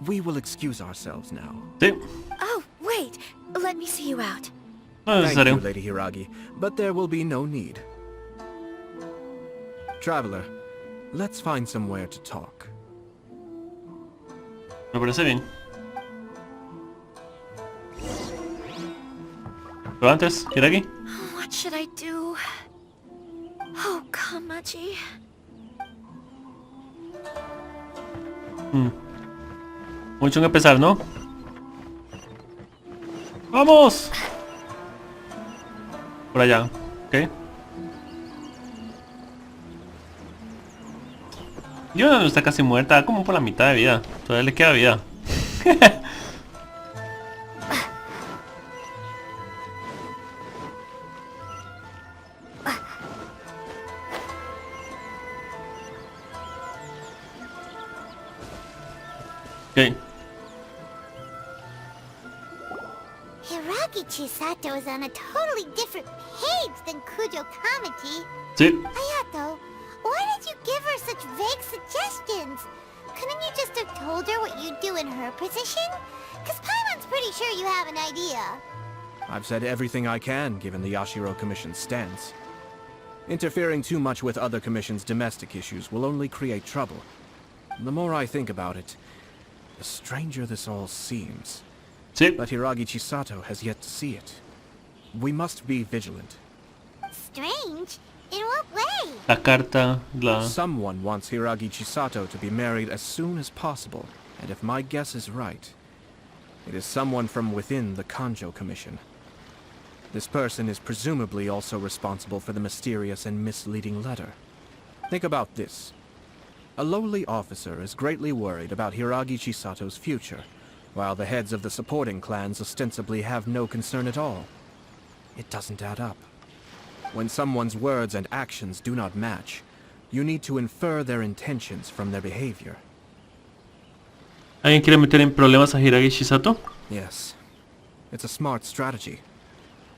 we will excuse ourselves now. Sí. Oh, wait! Let me see you out. No es Thank you, necesario. Lady Hiragi, but there will be no need. Traveler, let's find somewhere to talk. Me parece bien. Pero antes, Hiragi. What should I do? Oh, Kamaji. Mucho que empezar, ¿no? ¡Vamos! Por allá, ¿ok? Yo no está casi muerta, como por la mitad de vida. Todavía le queda vida. Ok. Hiragi Chisato is on a totally different page than Kujo Kamaji. Sí. Hayato, why did you give her such vague suggestions? Couldn't you just have told her what you'd do in her position? Cause Paimon's pretty sure you have an idea. I've said everything I can, given the Yashiro Commission's stance. Interfering too much with other commission's domestic issues will only create trouble. The more I think about it, the stranger this all seems. Sí. But Hiragi Chisato has yet to see it. We must be vigilant. Strange? In what way? La carta, Someone wants Hiragi Chisato to be married as soon as possible, and if my guess is right, it is someone from within the Kanjo Commission. This person is presumably also responsible for the mysterious and misleading letter. Think about this. A lowly officer is greatly worried about Hiragi Chisato's future, while the heads of the supporting clans ostensibly have no concern at all. It doesn't add up. When someone's words and actions do not match, you need to infer their intentions from their behavior. ¿Alguien quiere meter en problemas a Hiragi Chisato? Yes. It's a smart strategy.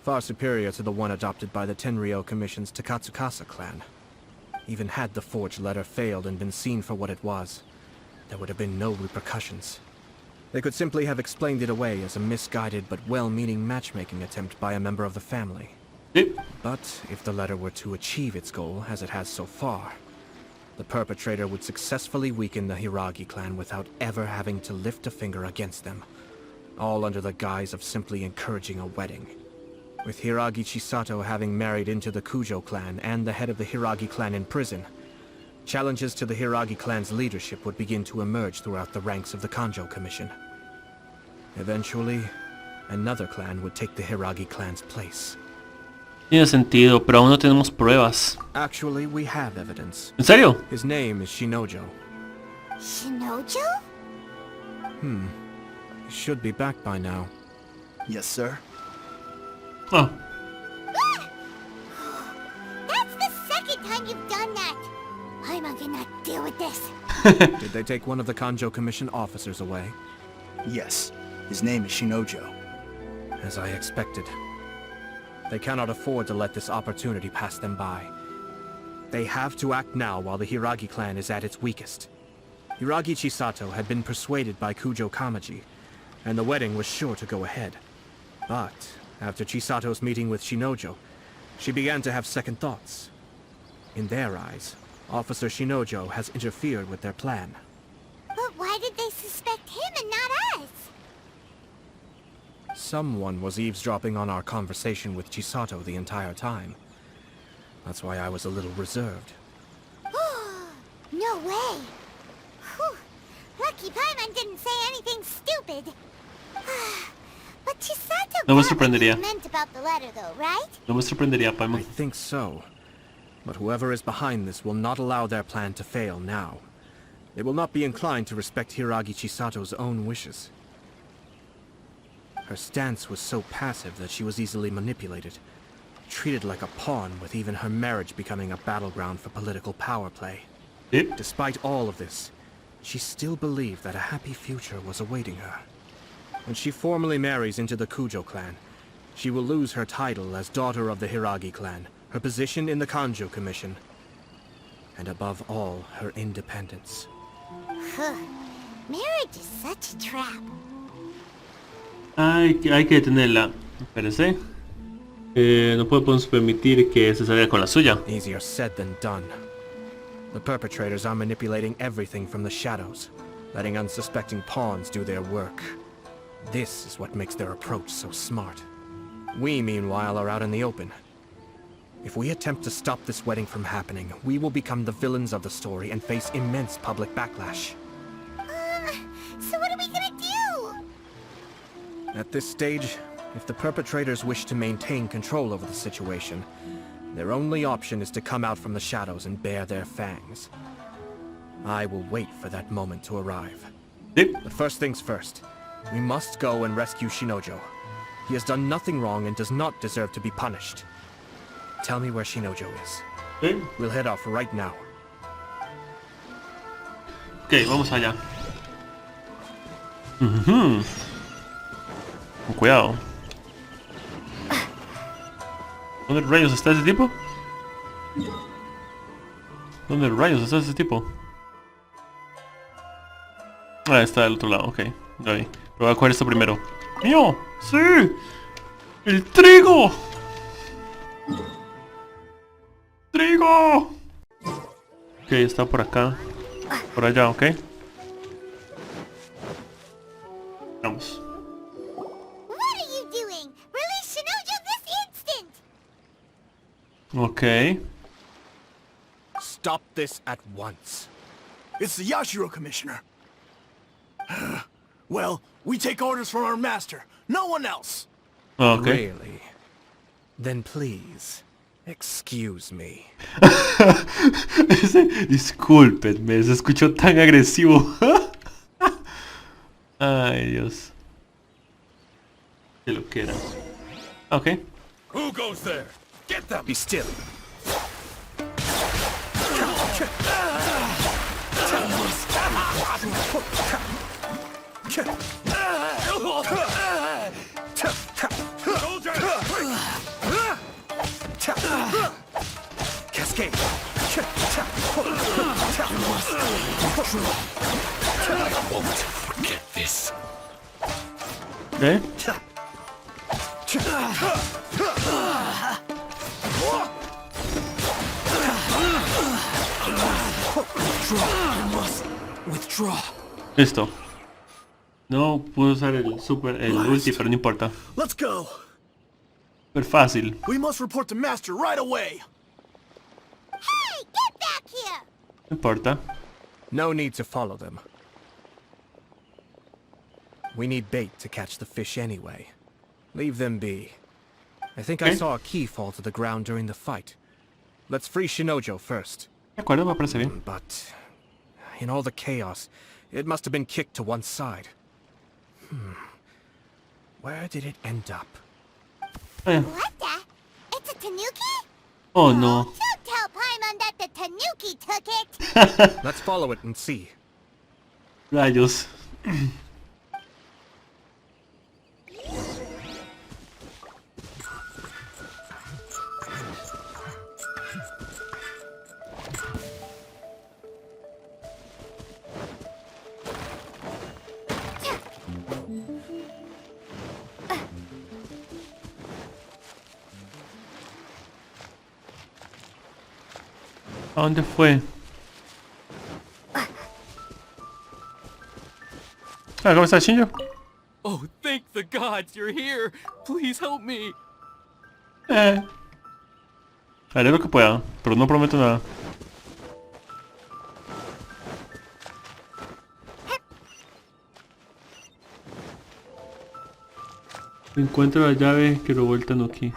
Far superior to the one adopted by the Tenryou Commission's Takatsukasa clan. Even had the forged letter failed and been seen for what it was, there would have been no repercussions. They could simply have explained it away as a misguided but well-meaning matchmaking attempt by a member of the family. Sí. But if the letter were to achieve its goal, as it has so far, the perpetrator would successfully weaken the Hiragi clan without ever having to lift a finger against them, all under the guise of simply encouraging a wedding. With Hiragi Chisato having married into the Kujo clan and the head of the Hiragi clan in prison, challenges to the Hiragi clan's leadership would begin to emerge throughout the ranks of the Kanjo Commission. Eventually, another clan would take the Hiragi clan's place. Tiene sentido, pero aún no tenemos pruebas. Actually, we have evidence. ¿En serio? His name is Shinojo. Shinojo? He should be back by now. Yes, sir. Oh. That's the second time you've done that. Paimon cannot deal with this. Did they take one of the Kanjo Commission officers away? Yes. His name is Shinojo. As I expected. They cannot afford to let this opportunity pass them by. They have to act now while the Hiragi clan is at its weakest. Hiragi Chisato had been persuaded by Kujo Kamaji, and the wedding was sure to go ahead. But after Chisato's meeting with Shinojo, she began to have second thoughts. In their eyes, Officer Shinojo has interfered with their plan. But why did they suspect him and not us? Someone was eavesdropping on our conversation with Chisato the entire time. That's why I was a little reserved. No way. Whew. Lucky Paimon didn't say anything stupid. But Chisato No me got what sorprendería. he meant about the letter though, right? No me sorprendería, I Paimon. think so. But whoever is behind this will not allow their plan to fail now. They will not be inclined to respect Hiragi Chisato's own wishes. Her stance was so passive that she was easily manipulated, treated like a pawn, with even her marriage becoming a battleground for political power play. Sí. Despite all of this, she still believed that a happy future was awaiting her. When she formally marries into the Kujo clan, she will lose her title as daughter of the Hiragi clan, her position in the Kanjo Commission, and above all, her independence. Marriage is such a trap. Hay que detenerla. Espérese. No podemos permitir que se salga con la suya. Easier said than done. The perpetrators are manipulating everything from the shadows, letting unsuspecting pawns do their work. This is what makes their approach so smart. We, meanwhile, are out in the open. If we attempt to stop this wedding from happening, we will become the villains of the story and face immense public backlash. So what are we gonna do? At this stage, if the perpetrators wish to maintain control over the situation, their only option is to come out from the shadows and bare their fangs. I will wait for that moment to arrive. Sí. But first things first, we must go and rescue Shinojo. He has done nothing wrong and does not deserve to be punished. Tell me where Shinojo is. Sí. We'll head off right now. Ok, vamos allá. Ujú. Con cuidado. ¿Dónde rayos está ese tipo? ¿Dónde rayos está ese tipo? Ah, está del otro lado, ok. Ya vi. Pero voy a coger esto primero. ¡Mío! ¡Sí! ¡El trigo! ¡Trigo! Ok, está por acá. Por allá, ok. Vamos. What are you doing? Release Shinojo this instant! Ok. Stop this at once. It's the Yashiro Commissioner. Well, we take orders from our master. No one else. Ok. Really? Then please, excuse me. Discúlpenme, se escuchó tan agresivo. Ay, Dios. Qué lo que era. Ok. Who goes there? Get them! Be still. Cascade. I won't forget this. Ok. Withdraw. Listo. No puedo usar el super, el ulti, pero no importa. Let's go. Súper fácil. We must report to Master right away. Hey, get back here! No importa. No need to follow them. We need bait to catch the fish anyway. Leave them be. I think I Okay. saw a key fall to the ground during the fight. Let's free Shinojo first. De acuerdo, me parece bien. But in all the chaos, it must have been kicked to one side. Where did it end up? Eh. What the? It's a Tanuki? Oh no. Don't tell Paimon that the Tanuki took it! Let's follow it and see. Rayos. ¿A dónde fue? Ah, ¿cómo está Shinjo? Oh, thank the gods you're here. Please help me. Haré lo que pueda, pero no prometo nada. Encuentro la llave que robó el Tanuki.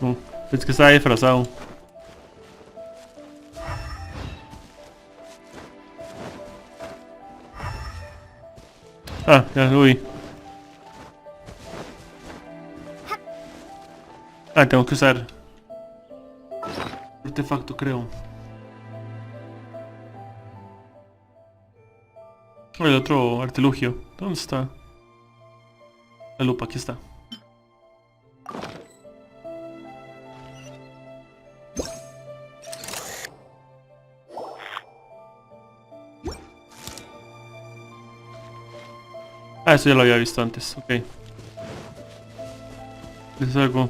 Oh, es que estaba disfrazado. Ah, ya lo vi. Ah, tengo que usar artefacto, creo. El otro artilugio. ¿Dónde está? La lupa, aquí está. Ah, eso ya lo había visto antes, ok. Es algo.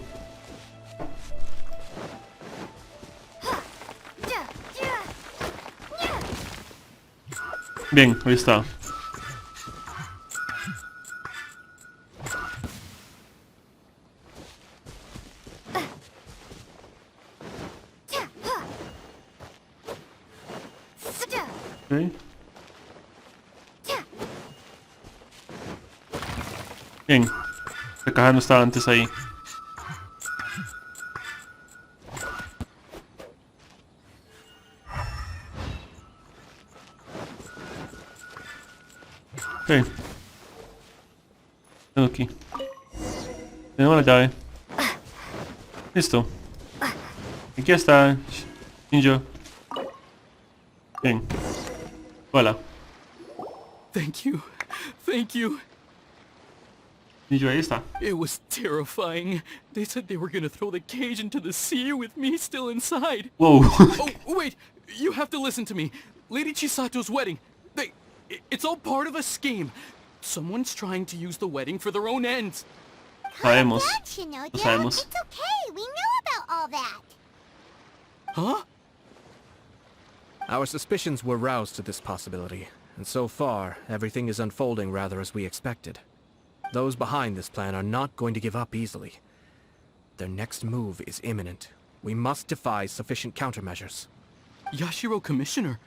Bien, ahí está. Ok. Bien. La caja no estaba antes ahí. Ok. Tengo aquí. Tenemos la llave. Listo. Aquí está Shinjo. Bien. Hola. Thank you. Thank you. Y yo ahí está. It was terrifying. They said they were gonna throw the cage into the sea with me still inside. Wow. Oh, wait. You have to listen to me. Lady Chisato's wedding. It's all part of a scheme. Someone's trying to use the wedding for their own ends. Sabemos. Shinojo. Lo sabemos. It's okay. We know about all that. Huh? Our suspicions were roused to this possibility, and so far, everything is unfolding rather as we expected. Those behind this plan are not going to give up easily. Their next move is imminent. We must devise sufficient countermeasures. Yashiro Commissioner,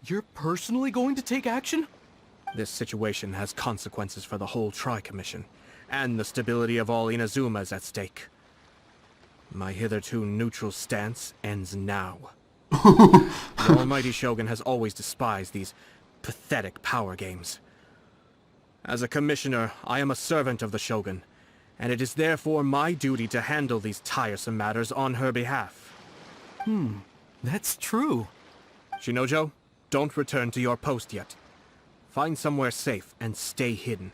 you're personally going to take action? This situation has consequences for the whole Tri-Commission, and the stability of all Inazuma is at stake. My hitherto neutral stance ends now. The almighty Shogun has always despised these pathetic power games. As a commissioner, I am a servant of the Shogun, and it is therefore my duty to handle these tiresome matters on her behalf. That's true. Shinojo, don't return to your post yet. Find somewhere safe and stay hidden.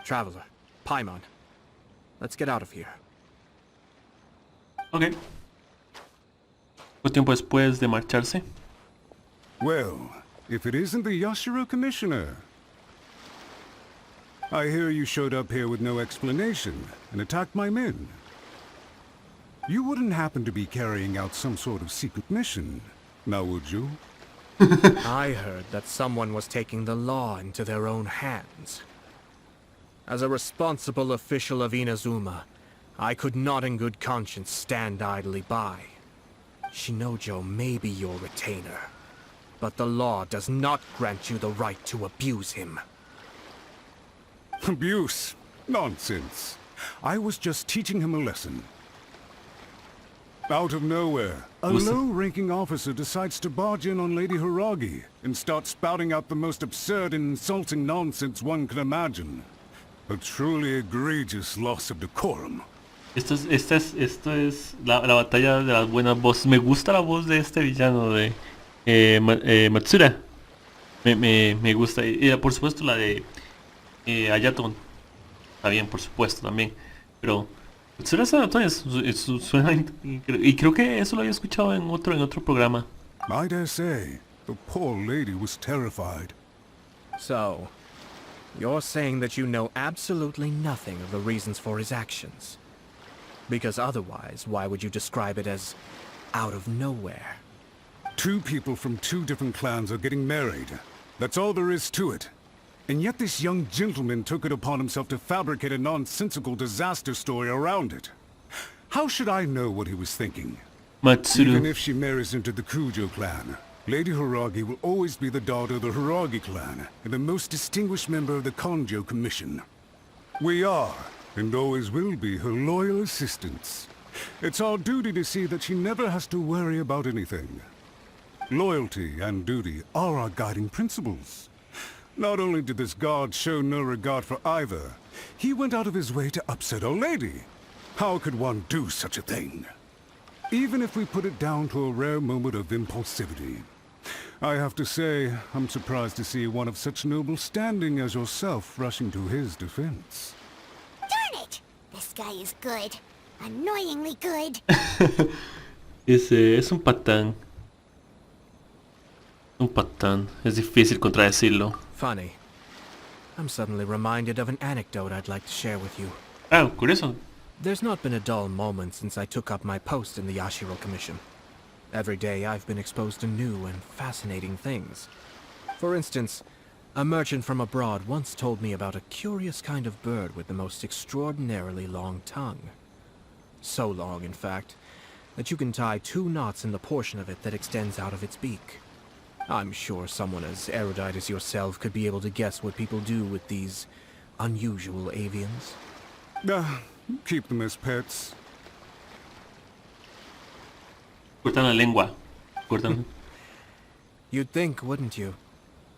Traveler, Paimon, let's get out of here. Ok. ¿Cuánto tiempo después de marcharse? Well, if it isn't the Yashiro Commissioner. I hear you showed up here with no explanation and attacked my men. You wouldn't happen to be carrying out some sort of secret mission, now would you? I heard that someone was taking the law into their own hands. As a responsible official of Inazuma, I could not in good conscience stand idly by. Shinojo may be your retainer, but the law does not grant you the right to abuse him. Abuse? Nonsense. I was just teaching him a lesson. Out of nowhere, a low-ranking officer decides to barge in on Lady Hiragi and start spouting out the most absurd and insulting nonsense one can imagine. A truly egregious loss of decorum. Esto es la batalla de las buenas voces. Me gusta la voz de este villano de Matsura. Me gusta. Y por supuesto la de Ayato. Está bien, por supuesto también. Pero Matsura suena y creo que eso lo había escuchado en otro programa. I dare say, the poor lady was terrified. So, you're saying that you know absolutely nothing of the reasons for his actions. Because otherwise, why would you describe it as out of nowhere? Two people from two different clans are getting married. That's all there is to it. And yet this young gentleman took it upon himself to fabricate a nonsensical disaster story around it. How should I know what he was thinking? Matsuru. Even if she marries into the Kujo clan, Lady Hiragi will always be the daughter of the Hiragi clan and the most distinguished member of the Konjo Commission. We are, and always will be, her loyal assistants. It's our duty to see that she never has to worry about anything. Loyalty and duty are our guiding principles. Not only did this guard show no regard for either, he went out of his way to upset our lady. How could one do such a thing? Even if we put it down to a rare moment of impulsivity. I have to say, I'm surprised to see one of such noble standing as yourself rushing to his defense. Darn it! This guy is good. Annoyingly good. Es un patán. Un patán. Es difícil contradecirlo. Funny. I'm suddenly reminded of an anecdote I'd like to share with you. Ah, curioso. There's not been a dull moment since I took up my post in the Yashiro Commission. Every day I've been exposed to new and fascinating things. For instance, a merchant from abroad once told me about a curious kind of bird with the most extraordinarily long tongue. So long, in fact, that you can tie 2 knots in the portion of it that extends out of its beak. I'm sure someone as erudite as yourself could be able to guess what people do with these unusual avians. Keep them as pets. Cortan la lengua. Cortan. You'd think, wouldn't you?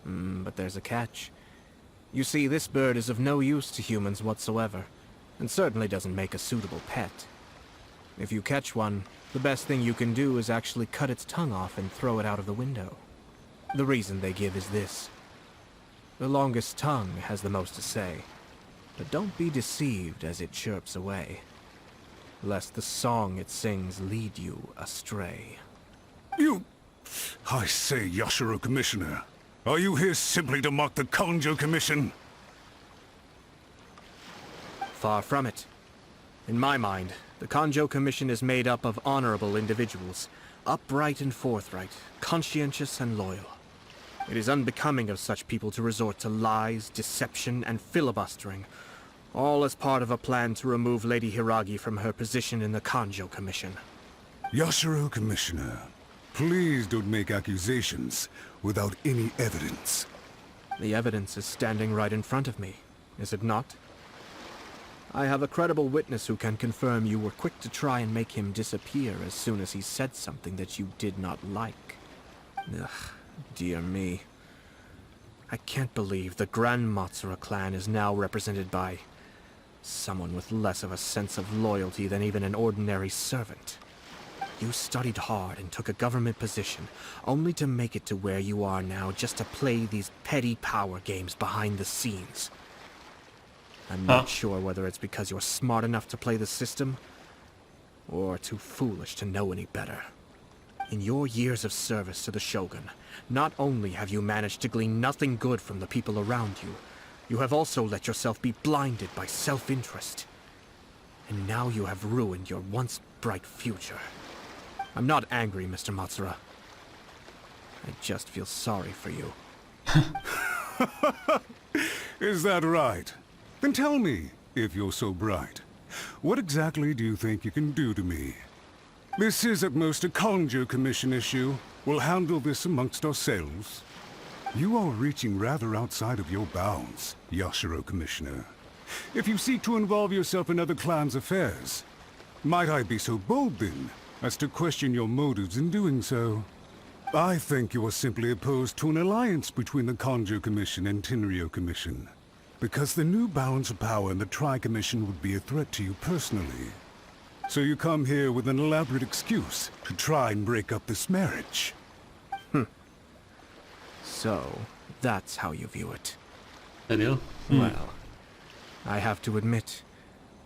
But there's a catch. You see, this bird is of no use to humans whatsoever, and certainly doesn't make a suitable pet. If you catch one, the best thing you can do is actually cut its tongue off and throw it out of the window. The reason they give is this. The longest tongue has the most to say, but don't be deceived as it chirps away, lest the song it sings lead you astray. You... I say, Yashiro Commissioner, are you here simply to mock the Kanjo Commission? Far from it. In my mind, the Kanjo Commission is made up of honorable individuals, upright and forthright, conscientious and loyal. It is unbecoming of such people to resort to lies, deception, and filibustering, all as part of a plan to remove Lady Hiragi from her position in the Kanjo Commission. Yashiro Commissioner, please don't make accusations without any evidence. The evidence is standing right in front of me, is it not? I have a credible witness who can confirm you were quick to try and make him disappear as soon as he said something that you did not like. Ugh, dear me. I can't believe the Grand Matsura clan is now represented by someone with less of a sense of loyalty than even an ordinary servant. You studied hard and took a government position, only to make it to where you are now just to play these petty power games behind the scenes. I'm not sure whether it's because you're smart enough to play the system, or too foolish to know any better. In your years of service to the Shogun, not only have you managed to glean nothing good from the people around you, you have also let yourself be blinded by self-interest. And now you have ruined your once bright future. I'm not angry, Mr. Matsura. I just feel sorry for you. Is that right? Then tell me, if you're so bright, what exactly do you think you can do to me? This is at most a Kanjo Commission issue. We'll handle this amongst ourselves. You are reaching rather outside of your bounds, Yashiro Commissioner. If you seek to involve yourself in other clans' affairs, might I be so bold then, as to question your motives in doing so? I think you are simply opposed to an alliance between the Kanjo Commission and Tenryo Commission, because the new balance of power in the Tri-Commission would be a threat to you personally. So you come here with an elaborate excuse to try and break up this marriage. So, that's how you view it. ¿Serio? Well, I have to admit,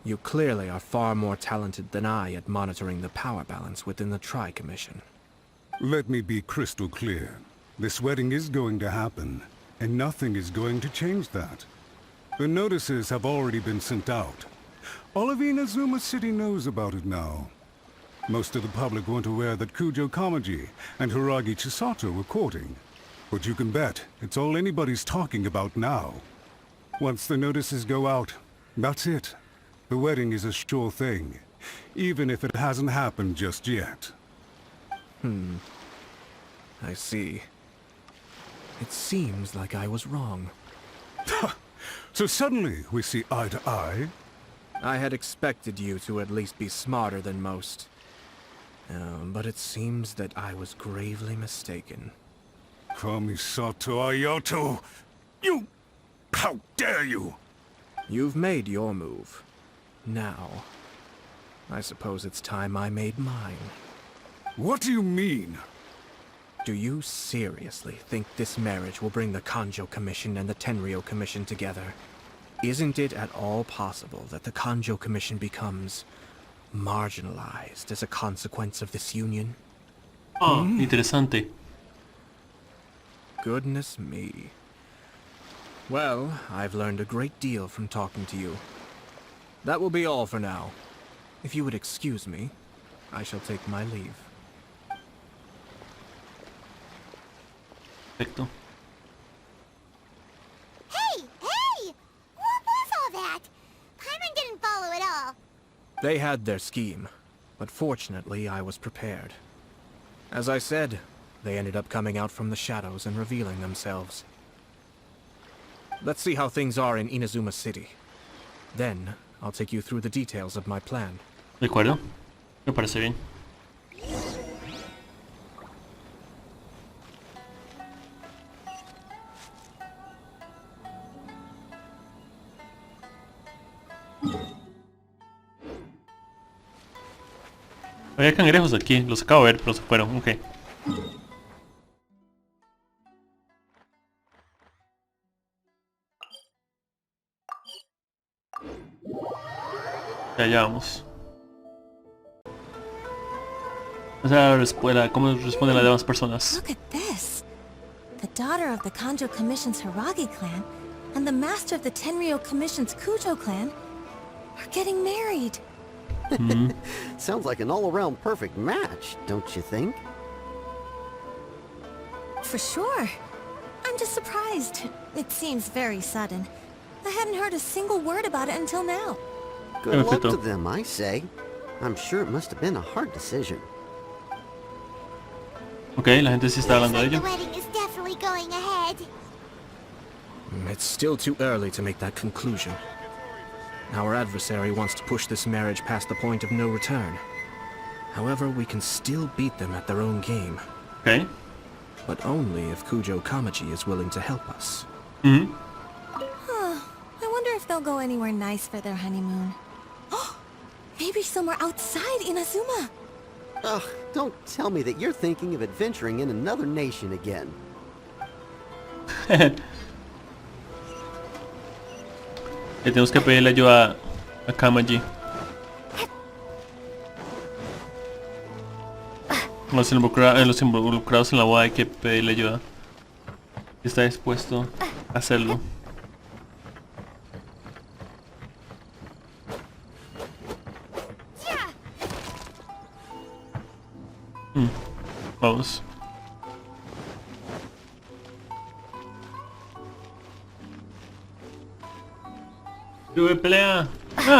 you clearly are far more talented than I at monitoring the power balance within the Tri-Commission. Let me be crystal clear. This wedding is going to happen, and nothing is going to change that. The notices have already been sent out. All of Inazuma City knows about it now. Most of the public weren't aware that Kujo Kamaji and Hiragi Chisato were courting. But you can bet it's all anybody's talking about now. Once the notices go out, that's it. The wedding is a sure thing, even if it hasn't happened just yet. I see. It seems like I was wrong. So suddenly we see eye to eye? I had expected you to at least be smarter than most. But it seems that I was gravely mistaken. Kamisato Ayato! You... How dare you! You've made your move. Now, I suppose it's time I made mine. What do you mean? Do you seriously think this marriage will bring the Kanjo Commission and the Tenryo Commission together? Isn't it at all possible that the Kanjo Commission becomes marginalized as a consequence of this union? Oh, interesante. Goodness me. Well, I've learned a great deal from talking to you. That will be all for now. If you would excuse me, I shall take my leave. Perfecto. Hey! Hey! What was all that? Paimon didn't follow at all. They had their scheme, but fortunately I was prepared. As I said, they ended up coming out from the shadows and revealing themselves. Let's see how things are in Inazuma City. Then, I'll take you through the details of my plan. De acuerdo. Me parece bien. Había cangrejos aquí, los acabo de ver, pero se fueron, ok. Ya vamos. O sea, ¿cómo responden las demás personas? Look at this. The daughter of the Kanjo Commission's Hiragi clan and the master of the Tenryou Commission's Kujo clan are getting married. Sounds like an all-around perfect match, don't you think? For sure. I'm just surprised. It seems very sudden. I hadn't heard a single word about it until now. Good luck to them, I say. I'm sure it must have been a hard decision. Okay, la gente sí está hablando de The ello. wedding is definitely going ahead. It's still too early to make that conclusion. Our adversary wants to push this marriage past the point of no return. However, we can still beat them at their own game. Okay. But only if Kujo Kamaji is willing to help us. Mm-hmm. I wonder if they'll go anywhere nice for their honeymoon. Maybe somewhere outside Inazuma. Ugh, don't tell me that you're thinking of adventuring in another nation again. Tenemos que pedirle ayuda a Kamaji. Los involucrados en la boda hay que pedirle ayuda. Está dispuesto a hacerlo. Vamos. Tuve pelea.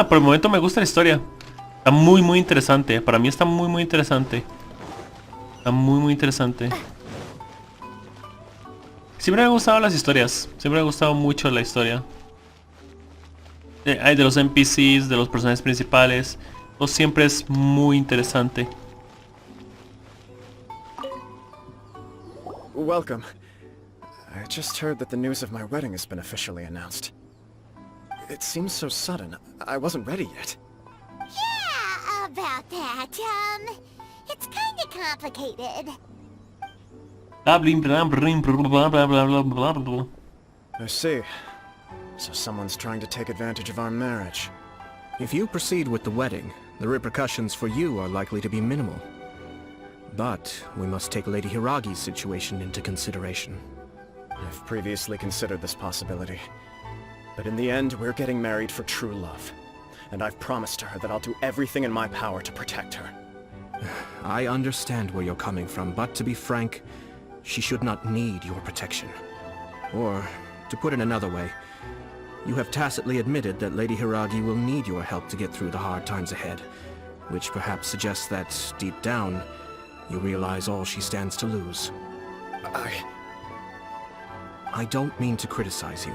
Por el momento me gusta la historia. Está muy interesante. Para mí está muy interesante. Está muy interesante. Siempre me han gustado las historias. Siempre me ha gustado mucho la historia. De los NPCs, de los personajes principales. Todo siempre es muy interesante. Welcome. I just heard that the news of my wedding has been officially announced. It seems so sudden. I wasn't ready yet. Yeah, about that. It's kinda complicated. I see. So someone's trying to take advantage of our marriage. If you proceed with the wedding, the repercussions for you are likely to be minimal. But we must take Lady Hiragi's situation into consideration. I've previously considered this possibility. But in the end, we're getting married for true love. And I've promised her that I'll do everything in my power to protect her. I understand where you're coming from, but to be frank, she should not need your protection. Or, to put it another way, you have tacitly admitted that Lady Hiragi will need your help to get through the hard times ahead, which perhaps suggests that, deep down, you realize all she stands to lose. I don't mean to criticize you.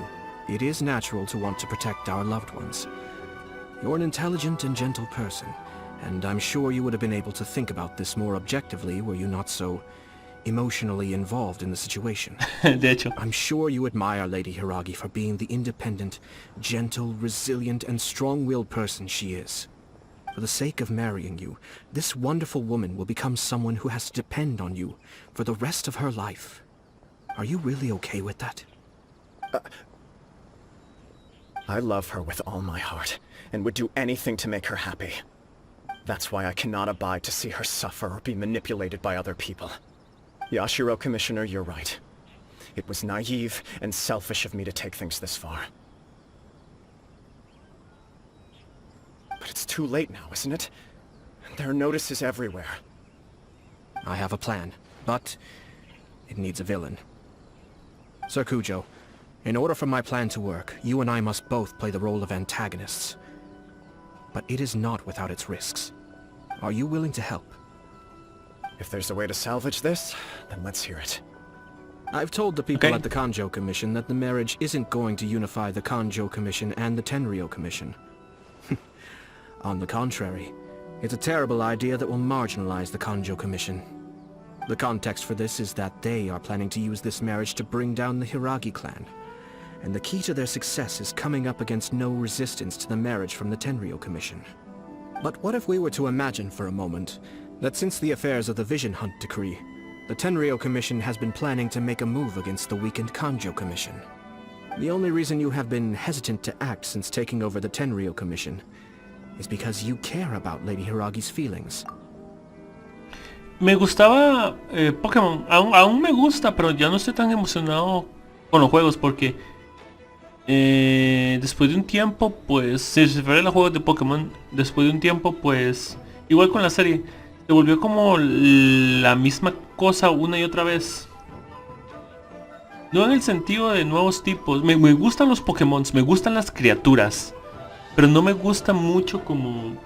It is natural to want to protect our loved ones. You're an intelligent and gentle person, and I'm sure you would have been able to think about this more objectively were you not so emotionally involved in the situation. De hecho. I'm sure you admire Lady Hiragi for being the independent, gentle, resilient, and strong-willed person she is. For the sake of marrying you, this wonderful woman will become someone who has to depend on you for the rest of her life. Are you really okay with that? I love her with all my heart, and would do anything to make her happy. That's why I cannot abide to see her suffer or be manipulated by other people. Yashiro, Commissioner, you're right. It was naive and selfish of me to take things this far. But it's too late now, isn't it? There are notices everywhere. I have a plan, but it needs a villain. Sir Kujo, in order for my plan to work, you and I must both play the role of antagonists. But it is not without its risks. Are you willing to help? If there's a way to salvage this, then let's hear it. I've told the people at the Kanjo Commission that the marriage isn't going to unify the Kanjo Commission and the Tenryou Commission. On the contrary, it's a terrible idea that will marginalize the Kanjo Commission. The context for this is that they are planning to use this marriage to bring down the Hiragi clan. And the key to their success is coming up against no resistance to the marriage from the Tenryou Commission. But what if we were to imagine for a moment that since the affairs of the Vision Hunt Decree, the Tenryou Commission has been planning to make a move against the weakened Kanjo Commission? The only reason you have been hesitant to act since taking over the Tenryou Commission is because you care about Lady Hiragi's feelings. Me gustaba Pokémon, aún me gusta, pero ya no estoy tan emocionado con los juegos porque después de un tiempo, pues, si se refiere a los juegos de Pokémon, después de un tiempo, pues, igual con la serie, se volvió como la misma cosa una y otra vez. No en el sentido de nuevos tipos, me gustan los Pokémon, me gustan las criaturas, pero no me gusta mucho como...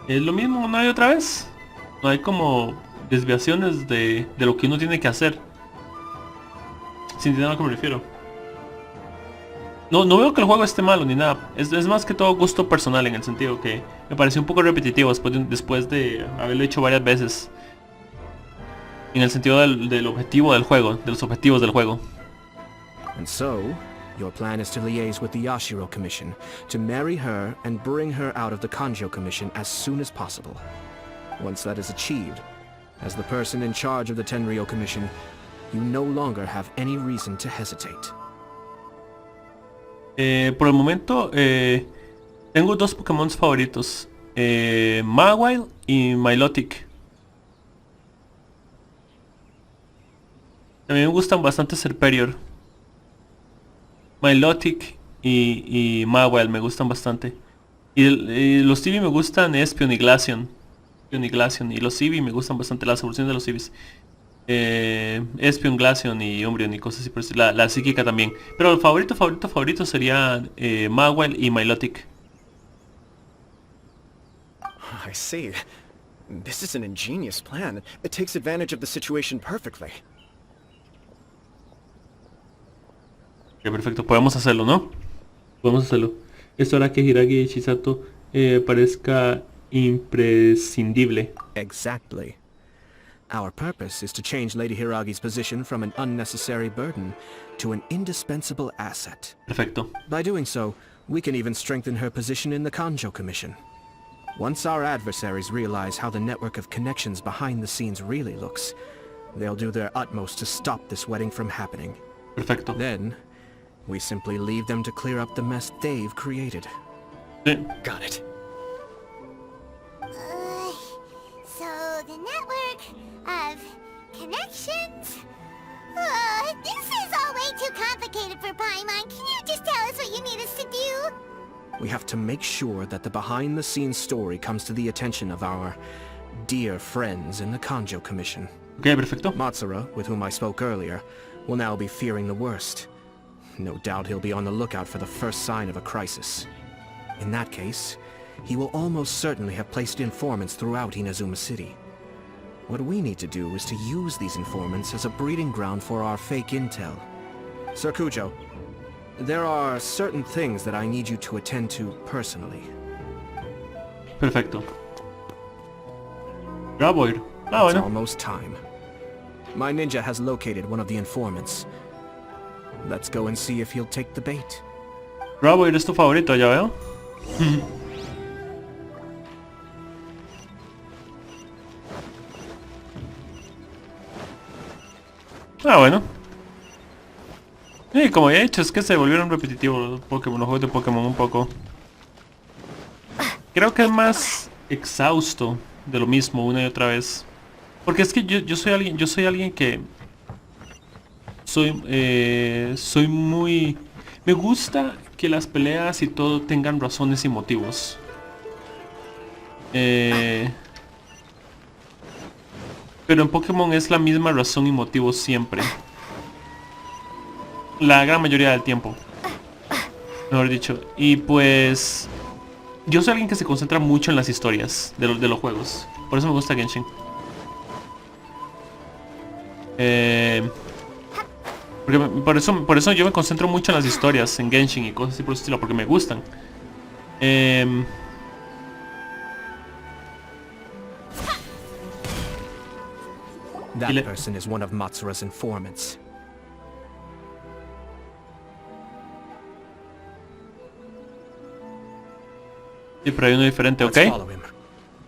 Es lo mismo una y otra vez. No hay como desviaciones de lo que uno tiene que hacer. Sin entender a lo que me refiero. No veo que el juego esté malo ni nada. Es más que todo gusto personal en el sentido que me pareció un poco repetitivo después de haberlo hecho varias veces. En el sentido del objetivo del juego, de los objetivos del juego. And so, your plan is to liaise with the Yashiro Commission, to marry her and bring her out of the Kanjo Commission as soon as possible. Once that is achieved, as the person in charge of the Tenryou Commission, you no longer have any reason to hesitate. Por el momento, tengo dos Pokémon favoritos. Mawile y Milotic. También me gustan bastante Serperior. Milotic y Mawile me gustan bastante. Y los Eevee me gustan Espeon y Glaceon. Y los Eevee me gustan bastante, las evoluciones de los Eevees. Espeon, Glaceon y Umbreon y cosas así por decir. La psíquica también. Pero el favorito sería Mawile y Milotic. I see. This is an ingenious plan. It takes advantage of the situation perfectly. Ok, perfecto, podemos hacerlo, ¿no? Podemos hacerlo. Esto hará que Hiragi y Chisato parezca imprescindible. Exactly. Our purpose is to change Lady Hiragi's position from an unnecessary burden to an indispensable asset. Perfecto. By doing so, we can even strengthen her position in the Kanjo Commission. Once our adversaries realize how the network of connections behind the scenes really looks, they'll do their utmost to stop this wedding from happening. Perfecto. Then, we simply leave them to clear up the mess they've created. Got it. So the network of connections? This is all way too complicated for Paimon. Can you just tell us what you need us to do? We have to make sure that the behind-the-scenes story comes to the attention of our dear friends in the Kanjo Commission. Okay, perfecto. Matsura, with whom I spoke earlier, will now be fearing the worst. No doubt he'll be on the lookout for the first sign of a crisis. In that case, he will almost certainly have placed informants throughout Inazuma City. What we need to do is to use these informants as a breeding ground for our fake intel. Sir Kujo, there are certain things that I need you to attend to personally. Perfecto. Ya voy. It's Bueno. almost time. My ninja has located one of the informants. Let's go and see if he'll take the bait. Bravo, eres tu favorito, ya veo. Bueno. Y como ya he dicho, es que se volvieron repetitivos los Pokémon, los juegos de Pokémon un poco. Creo que es más exhausto de lo mismo una y otra vez. Porque es que yo soy alguien que soy muy... Me gusta que las peleas y todo tengan razones y motivos. Pero en Pokémon es la misma razón y motivo siempre. La gran mayoría del tiempo. Mejor dicho. Y pues... Yo soy alguien que se concentra mucho en las historias de los juegos. Por eso me gusta Genshin. Por eso yo me concentro mucho en las historias en Genshin y cosas así por el estilo, porque me gustan. That person is one of Matsura's informants. Sí, pero hay uno diferente, ¿ok? Let's follow him.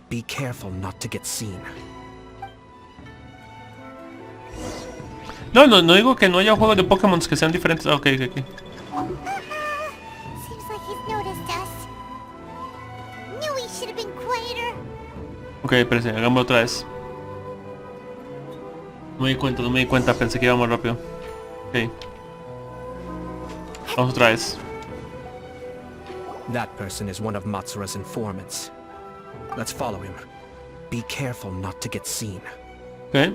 Be careful not to get seen. No digo que no haya juegos de Pokémon que sean diferentes. Ok. Seems like he's noticed us. Ok, espérense, hagámoslo otra vez. No me di cuenta, pensé que iba más rápido. Ok. Vamos otra vez. That person is one of Matsura's informants. Let's follow him. Be careful not to get seen. Ok.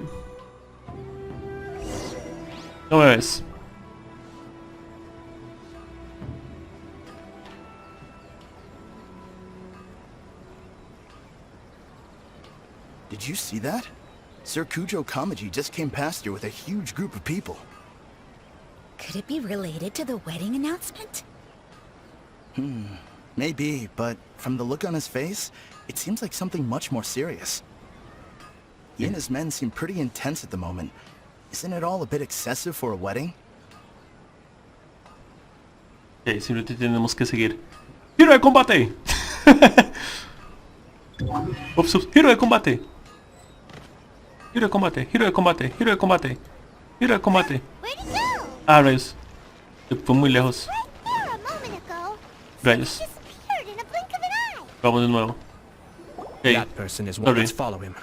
No me ves. Did you see that? Sir Kujo Kamaji just came past here with a huge group of people. Could it be related to the wedding announcement? Maybe, but from the look on his face, it seems like something much more serious. He and his men seem pretty intense at the moment. Isn't it all a bit excessive for a wedding? Ok, simplemente tenemos que seguir. ¡Giro de combate! Ups, ups, giro de combate. Giro de combate, giro de combate, giro de combate. Giro de combate. Ah, rayos. Fue muy lejos. Rayos. Vamos de nuevo. Hey. That person is one. Let's follow him.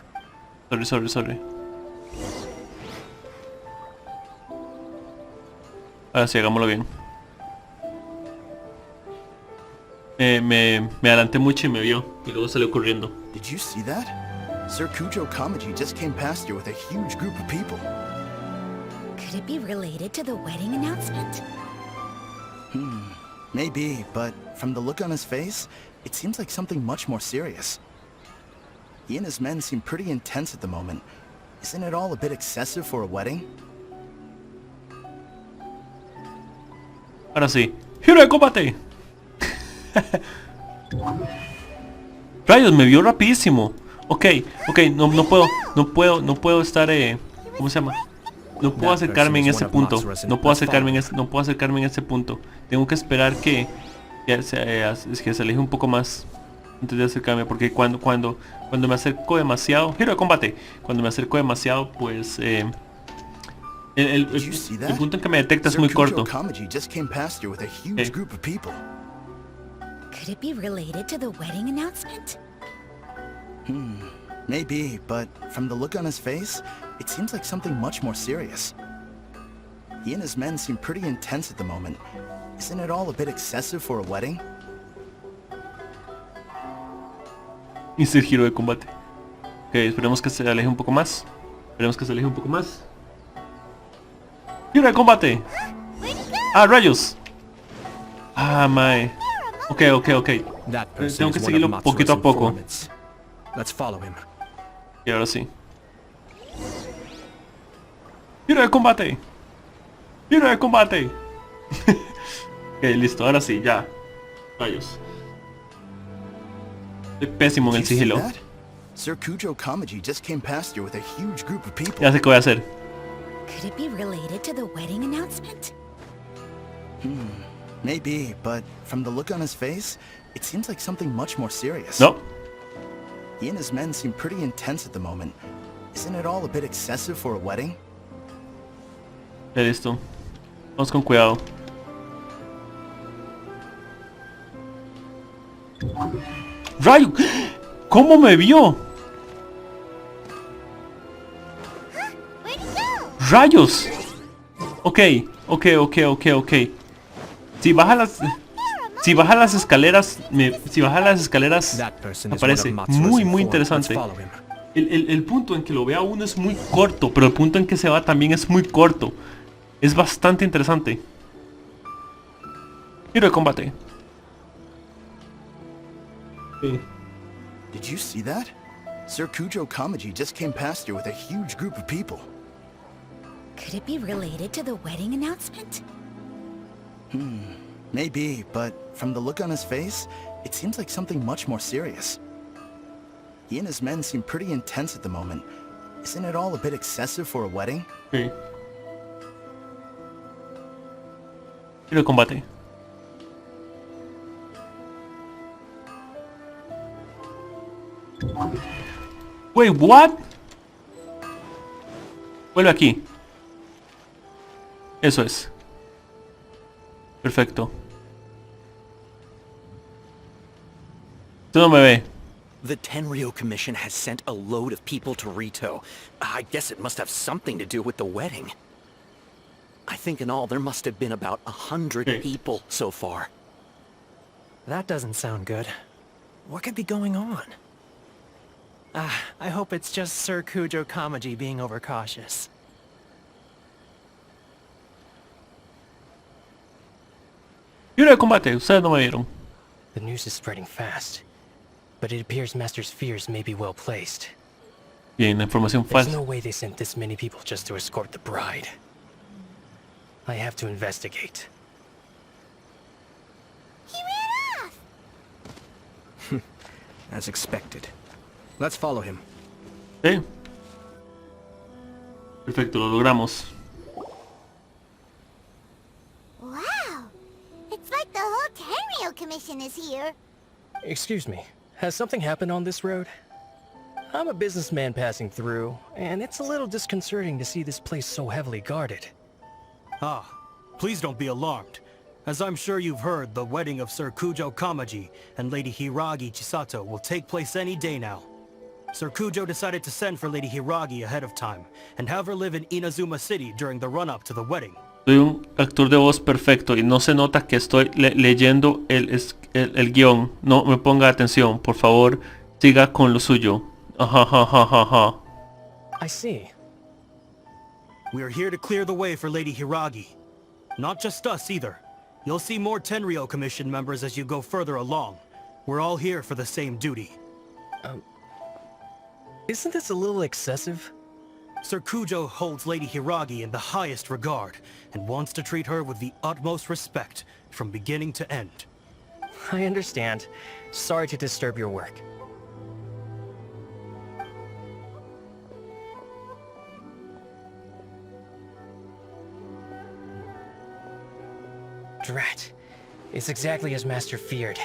Sorry. Ahora sí, hagámoslo bien. Me adelanté mucho y me vio. Y luego salió corriendo. Did you see that? Sir Kujo Kamaji just came past here with a huge group of people. Could it be related to the wedding announcement? Maybe, but from the look on his face, it seems like something much more serious. He and his men seem pretty intense at the moment. Isn't it all a bit excessive for a wedding? Ahora sí. ¡Giro de combate! Rayos, me vio rapidísimo. Ok, no puedo estar, ¿cómo se llama? No puedo acercarme en ese punto. No puedo acercarme en ese punto. Tengo que esperar que se aleje un poco más antes de acercarme, porque cuando me acerco demasiado, giro de combate. Cuando me acerco demasiado, pues el punto en que me detecta es muy corto. Could it be related to the wedding announcement? Maybe, but from the look on his face, it seems like something much more serious. He and his men seem pretty intense at the moment. Isn't it all a bit excessive for a wedding? Hice el giro de combate. Ok, esperemos que se aleje un poco más. ¡Giro de combate! ¡Ah, rayos! ¡Ah, mae! Ok. Tengo que seguirlo poquito a poco. Let's follow him. Y ahora sí. ¡Giro de combate! Ok, listo, ahora sí, ya. Rayos. Estoy pésimo en el sigilo. Sir Kujo Kamaji just came past here with a huge group of people. Ya sé qué voy a hacer. Could it be related to the wedding announcement? Maybe, but from the look on his face, it seems like something much more serious. No. He and his men seem pretty intense at the moment. Isn't it all a bit excessive for a wedding? Ya listo. Vamos con cuidado. ¡Rayo! ¿Cómo me vio? ¡Rayos! Ok. Si baja las escaleras, aparece. Muy interesante. El punto en que lo vea uno es muy corto, pero el punto en que se va también es muy corto. Es bastante interesante. Giro de combate. Sí. Did you see that? Sir Kujo Kamaji just came past here with a huge group of people. Could it be related to the wedding announcement? Maybe, but from the look on his face, it seems like something much more serious. He and his men seem pretty intense at the moment. Isn't it all a bit excessive for a wedding? Sí. Giro de combate. Wait, what? Vuelve aquí. Eso es. Perfecto. Tú no me ve. The Tenryo Commission has sent a load of people to Rito. I guess it must have something to do with the wedding. I think in all there must have been about 100 people so far. That doesn't sound good. What could be going on? I hope it's just Sir Kujo Kamaji being overcautious. Libro de combate, ustedes no me vieron. The news is spreading fast, but it appears Master's fears may be well placed. Bien, la información There's falsa. no way they sent this many people just to escort the bride. I have to investigate. He ran off! As expected. Let's follow him. Sí. Perfecto, lo logramos. Wow! It's like the whole Tenryo Commission is here. Excuse me, has something happened on this road? I'm a businessman passing through, and it's a little disconcerting to see this place so heavily guarded. Ah, please don't be alarmed. As I'm sure you've heard, the wedding of Sir Kujo Kamaji and Lady Hiragi Chisato will take place any day now. Sir Kujo decided to send for Lady Hiragi ahead of time, and have her live in Inazuma City during the run-up to the wedding. Soy un actor de voz perfecto y no se nota que estoy leyendo el guión. No me ponga atención, por favor, siga con lo suyo. Ajá. I see. We are here to clear the way for Lady Hiragi. Not just us either. You'll see more Tenryo Commission members as you go further along. We're all here for the same duty. Isn't this a little excessive? Sir Kujo holds Lady Hiragi in the highest regard, and wants to treat her with the utmost respect, from beginning to end. I understand. Sorry to disturb your work. Drat. It's exactly as Master feared.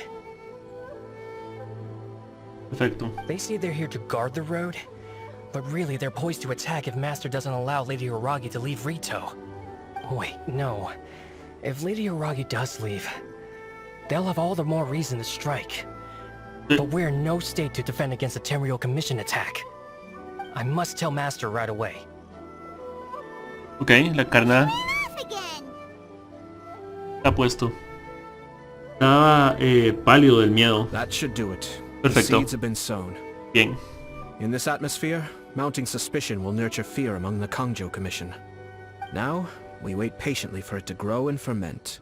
Perfecto. They say they're here to guard the road, but really they're poised to attack if Master doesn't allow Lady Hiragi to leave Rito. Wait, no. If Lady Hiragi does leave, they'll have all the more reason to strike. But we're in no state to defend against a Tenryo Commission attack. I must tell Master right away. Ok, la carnada está puesto. Estaba pálido del miedo. That should do it. Perfecto. The seeds have been sown. Bien. In this atmosphere, mounting suspicion will nurture fear among the Kangjo Commission. Now, we wait patiently for it to grow and ferment.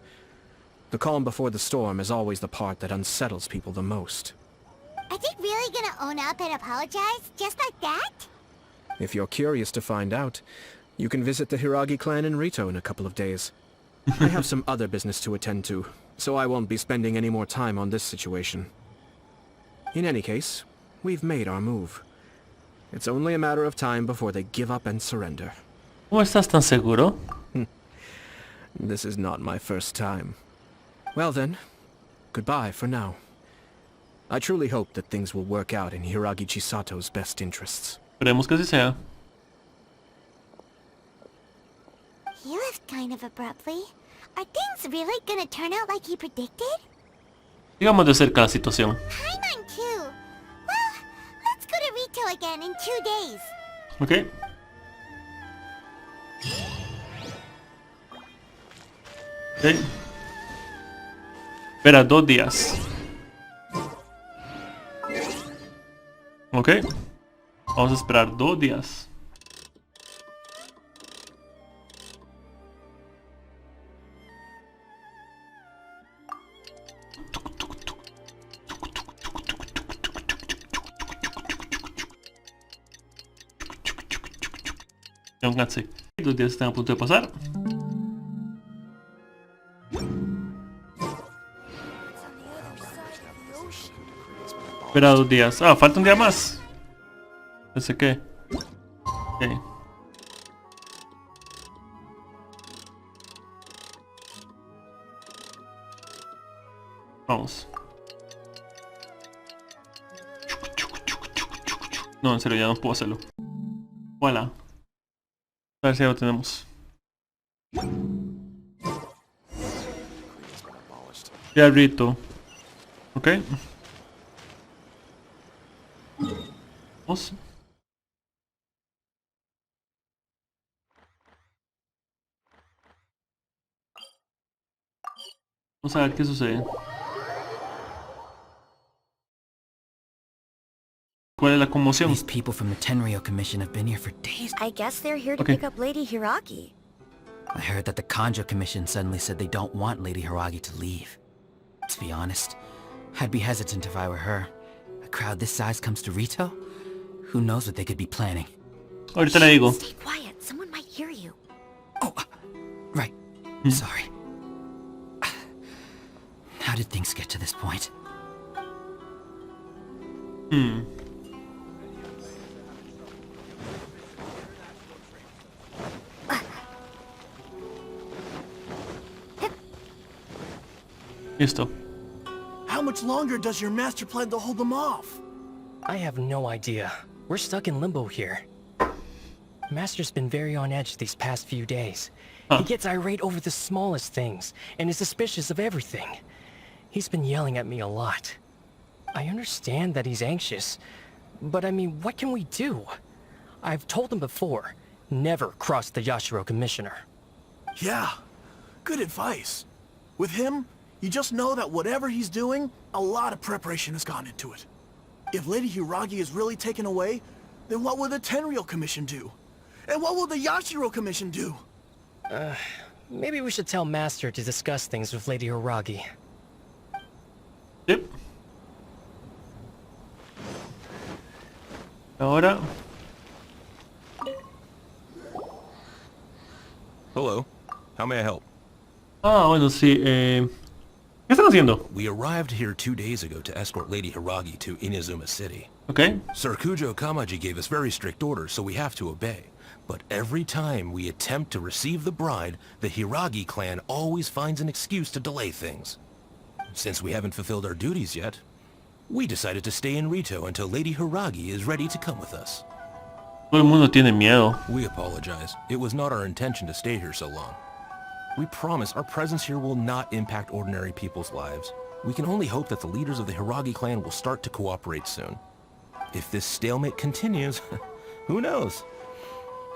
The calm before the storm is always the part that unsettles people the most. Are they really gonna own up and apologize, just like that? If you're curious to find out, you can visit the Hiragi clan in Rito in a couple of days. I have some other business to attend to, so I won't be spending any more time on this situation. In any case, we've made our move. It's only a matter of time before they give up and surrender. ¿Cómo estás tan seguro? This is not my first time. Well then, goodbye for now. I truly hope that things will work out in Hiragi Chisato's best interests. Esperemos que así sea. He left kind of abruptly. Are things really gonna turn out like he predicted? Sigamos de cerca la situación. Paimon too. Well, let's go to Rito again in 2 days. Ok. Ok. Espera 2 días. Ok. Vamos a esperar 2 días. Pónganse. 2 días están a punto de pasar. Espera 2 días. Ah, falta un día más. Pensé que. Ok. Vamos. No, en serio, ya no puedo hacerlo. Voilà. A ver si ya lo tenemos. Ya Rito. Ok. Vamos. Vamos a ver qué sucede. ¿Cuál es la conmoción? These people from the Tenryou Commission have been here for days. I guess they're here to pick up Lady Hiragi. I heard that the Kanjo Commission suddenly said they don't want Lady Hiragi to leave. To be honest, I'd be hesitant if I were her. A crowd this size comes to Rito? Who knows what they could be planning? Ahorita le digo. Stay quiet. Someone might hear you. Right. Sorry. How did things get to this point? Listo. How much longer does your master plan to hold them off? I have no idea. We're stuck in limbo here. Master's been very on edge these past few days. He gets irate over the smallest things, and is suspicious of everything. He's been yelling at me a lot. I understand that he's anxious, but I mean, what can we do? I've told him before, never cross the Yashiro Commissioner. Yeah, good advice. With him, you just know that whatever he's doing, a lot of preparation has gone into it. If Lady Hiragi is really taken away, then what will the Tenryou Commission do? And what will the Yashiro Commission do? Maybe we should tell Master to discuss things with Lady Hiragi. Yep. Ahora. Hello. How may I help? Ah, bueno, sí. ¿Qué están haciendo? We arrived here 2 days ago to escort Lady Hiragi to Inazuma City. Okay. Sir Kujo Kamaji gave us very strict orders, so we have to obey. But every time we attempt to receive the bride, the Hiragi clan always finds an excuse to delay things. Since we haven't fulfilled our duties yet, we decided to stay in Rito until Lady Hiragi is ready to come with us. Todo el mundo tiene miedo. We apologize. It was not our intention to stay here so long. We promise our presence here will not impact ordinary people's lives. We can only hope that the leaders of the Hiragi clan will start to cooperate soon. If this stalemate continues, who knows?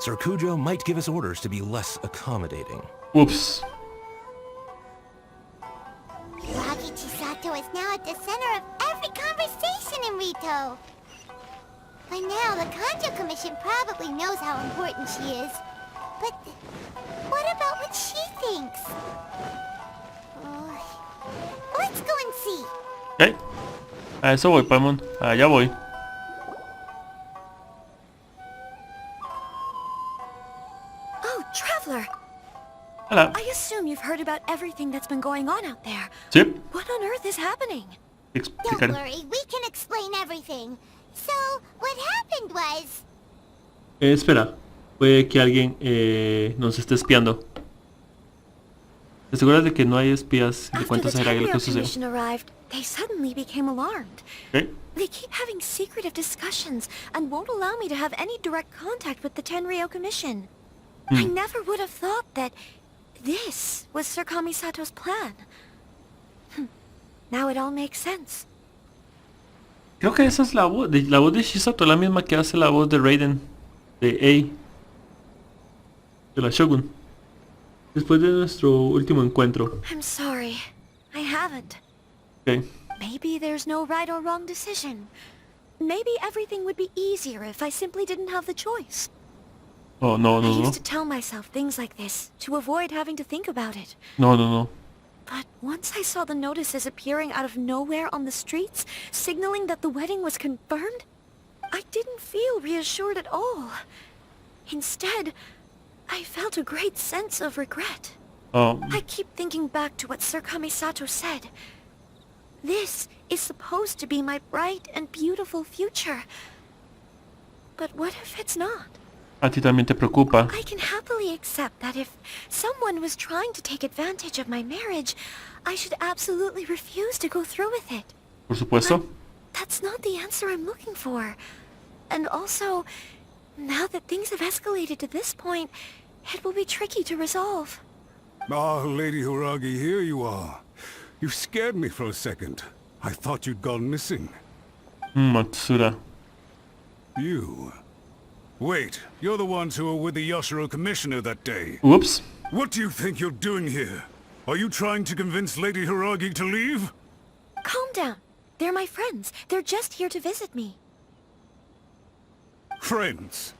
Sir Kujo might give us orders to be less accommodating. Oops. Hiragi Chisato is now at the center of every conversation in Rito. By now, the Kanjo Commission probably knows how important she is. But what about what she thinks? Let's go and see. Okay. A eso voy, Paimon. Allá voy. Oh, Traveler! Hello. I assume you've heard about everything that's been going on out there. Sí. What on earth is happening? Don't worry, we can explain everything. So, what happened was... Espera. Puede que alguien nos esté espiando. ¿Te aseguras de que no hay espías? ¿Le cuentas a Hiragi lo que sucedió? Commission arrived, they suddenly became alarmed. Okay. They keep having secretive discussions and won't allow me to have any direct contact with the Tenryou Commission. I never would have thought that this was Sir Kamisato's plan. Now it all makes sense. Creo que esa es la voz de Shisato, la misma que hace la voz de Raiden, de A, de la Shogun. Después de nuestro último encuentro. I'm sorry. I haven't. Okay. Maybe there's no right or wrong decision. Maybe everything would be easier if I simply didn't have the choice. Oh, no, I no, no. used to tell myself things like this to avoid having to think about it. No, no, no. But once I saw the notices appearing out of nowhere on the streets, signaling that the wedding was confirmed, I didn't feel reassured at all. Instead, I felt a great sense of regret. I keep thinking back to what Sir Kamisato said. This is supposed to be my bright and beautiful future. But what if it's not? A ti también te preocupa. I can happily accept that if someone was trying to take advantage of my marriage, I should absolutely refuse to go through with it. Por supuesto. That's not the answer I'm looking for. And also, now that things have escalated to this point, it will be tricky to resolve. Ah, Lady Hiragi, here you are. You scared me for a second. I thought you'd gone missing. Matsura. You. Wait, you're the ones who were with the Yashiro Commissioner that day. Whoops. What do you think you're doing here? Are you trying to convince Lady Hiragi to leave? Calm down. They're my friends. They're just here to visit me. Friends?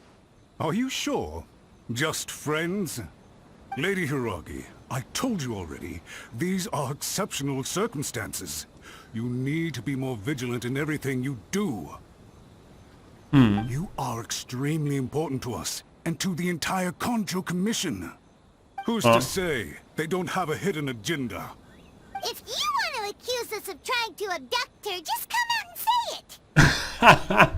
Are you sure? Just friends? Lady Hiragi, I told you already, these are exceptional circumstances. You need to be more vigilant in everything you do. You are extremely important to us, and to the entire Kanjo Commission. Who's to say they don't have a hidden agenda? If you want to accuse us of trying to abduct her, just come out and say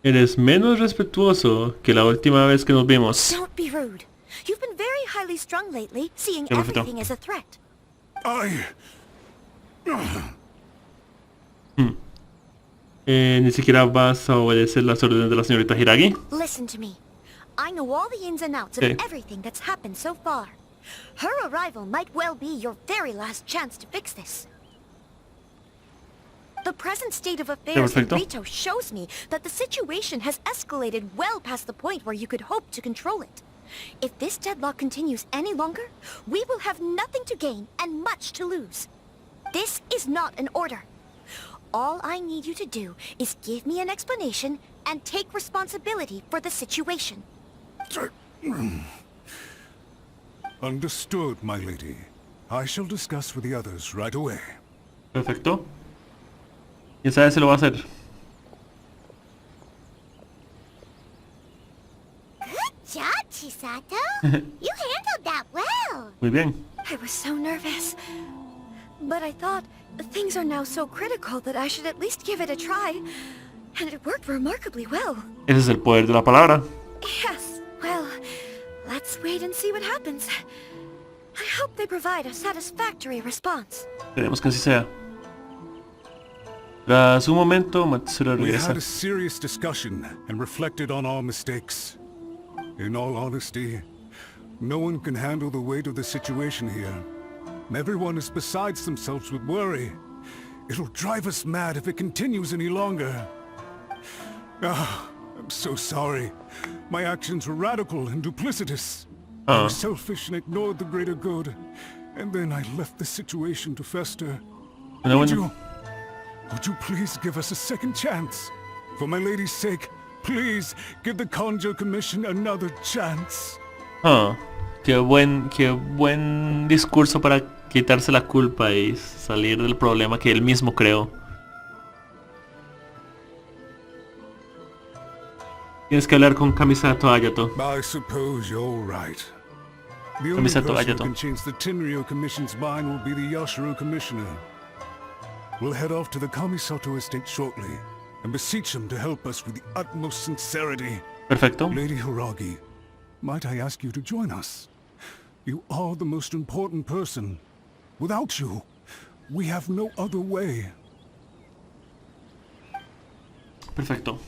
it. Eres menos respetuoso que la última vez que nos vimos. Don't be rude. You've been very highly strung lately, seeing Ya, perfecto. everything as a threat. Ni siquiera vas a obedecer las órdenes de la señorita Hiragi. Listen to me. I know all the ins and outs of Okay. everything that's happened so far. Her arrival might well be your very last chance to fix this. The present state of affairs in perfecto. Rito shows me that the situation has escalated well past the point where you could hope to control it. If this deadlock continues any longer, we will have nothing to gain and much to lose. This is not an order. All I need you to do is give me an explanation and take responsibility for the situation. Understood, my lady. I shall discuss with the others right away. Perfecto. Y esa vez se lo va a hacer. Good job, Chisato. You handled that well. Muy bien. I was so nervous. But I thought, things are now so critical that I should at least give it a try. And it worked remarkably well. Ese es el poder de la palabra. Yes, well, let's wait and see what happens. I hope they provide a satisfactory response. Esperemos que así sea. Tras un momento, Matsura We regresa. had a serious discussion and reflected on our mistakes. In all honesty, no one can handle the weight of the situation here. Everyone is besides themselves with worry. It'll drive us mad if it continues any longer. I'm so sorry. My actions were radical and duplicitous. I was selfish and ignored the greater good. And then I left the situation to fester. Would you please give us a second chance? For my lady's sake, please give the Kanjo Commission another chance. Qué buen discurso para quitarse la culpa y salir del problema que él mismo creó. Tienes que hablar con Kamisato Ayato. I suppose you're right. The only Kamisato person who Ayato. can change the Tenryo Commission's mind will be the Yashiro Commissioner. We'll head off to the Kamisato estate shortly and beseech him to help us with the utmost sincerity. Perfecto. Lady Hiragi, might I ask you to join us? You are the most important person. Without you, we have no other way. Perfecto.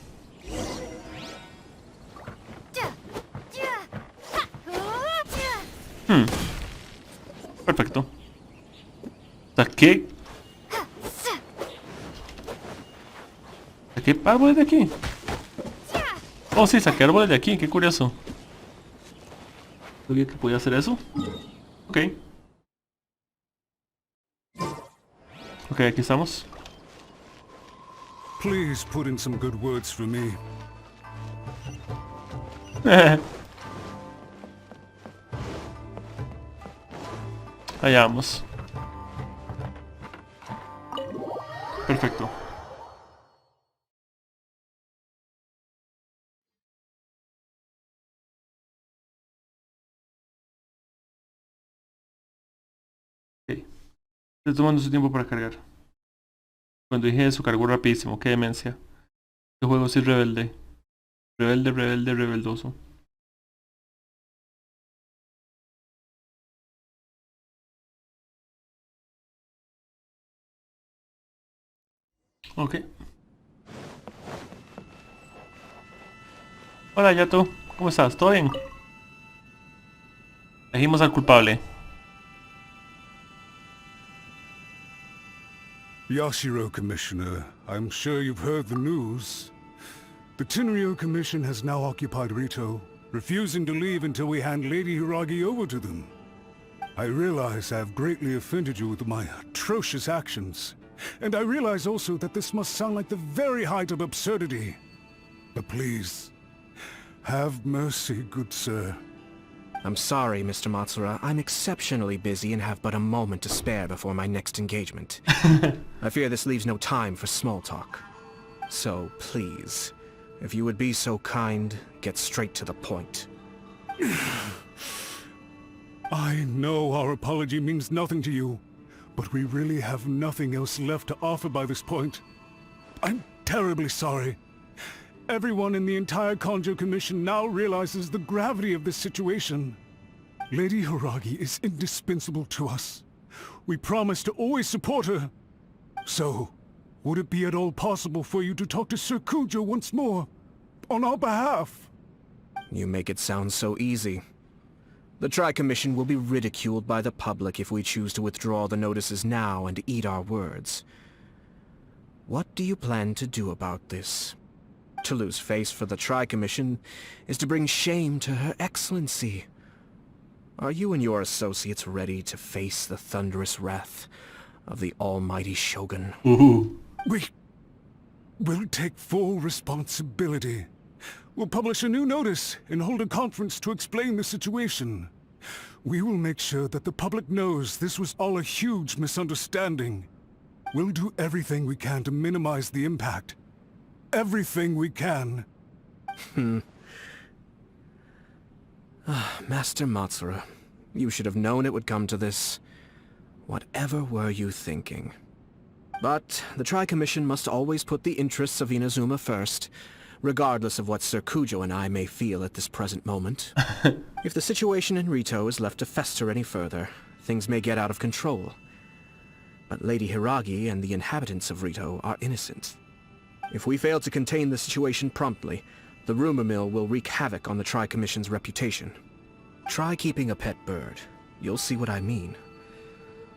Perfecto. Saqué árboles de aquí. Oh, sí, saqué árboles de aquí. Qué curioso. ¿Sabía que podía hacer eso? Ok. Ok, aquí estamos. Please put in some good words for me. Allá vamos. Perfecto. Ok. Estoy tomando su tiempo para cargar. Cuando dije eso, cargó rapidísimo. Qué demencia. Este juego sí es rebelde. Rebelde, rebelde, rebeldoso. Ok. Hola, Yato. ¿Cómo estás? ¿Todo bien? Elegimos al culpable. Yashiro, Commissioner, I'm sure you've heard the news. The Tenryo Commission has now occupied Rito, refusing to leave until we hand Lady Hiragi over to them. I realize I have greatly offended you with my atrocious actions, and I realize also that this must sound like the very height of absurdity. But please, have mercy, good sir. I'm sorry, Mr. Matsura. I'm exceptionally busy and have but a moment to spare before my next engagement. I fear this leaves no time for small talk. So, please, if you would be so kind, get straight to the point. I know our apology means nothing to you, but we really have nothing else left to offer by this point. I'm terribly sorry. Everyone in the entire Kanjo Commission now realizes the gravity of this situation. Lady Hiragi is indispensable to us. We promise to always support her. So, would it be at all possible for you to talk to Sir Kujo once more, on our behalf? You make it sound so easy. The Tri-Commission will be ridiculed by the public if we choose to withdraw the notices now and eat our words. What do you plan to do about this? To lose face for the Tri-Commission is to bring shame to Her Excellency. Are you and your associates ready to face the thunderous wrath of the almighty Shogun? We'll take full responsibility. We'll publish a new notice and hold a conference to explain the situation. We will make sure that the public knows this was all a huge misunderstanding. We'll do everything we can to minimize the impact. Everything we can. Master Matsura, you should have known it would come to this. Whatever were you thinking? But the Tri-Commission must always put the interests of Inazuma first, regardless of what Sir Kujo and I may feel at this present moment. If the situation in Rito is left to fester any further, things may get out of control. But Lady Hiragi and the inhabitants of Rito are innocent. If we fail to contain the situation promptly, the rumor mill will wreak havoc on the Tri-Commission's reputation. Try keeping a pet bird. You'll see what I mean.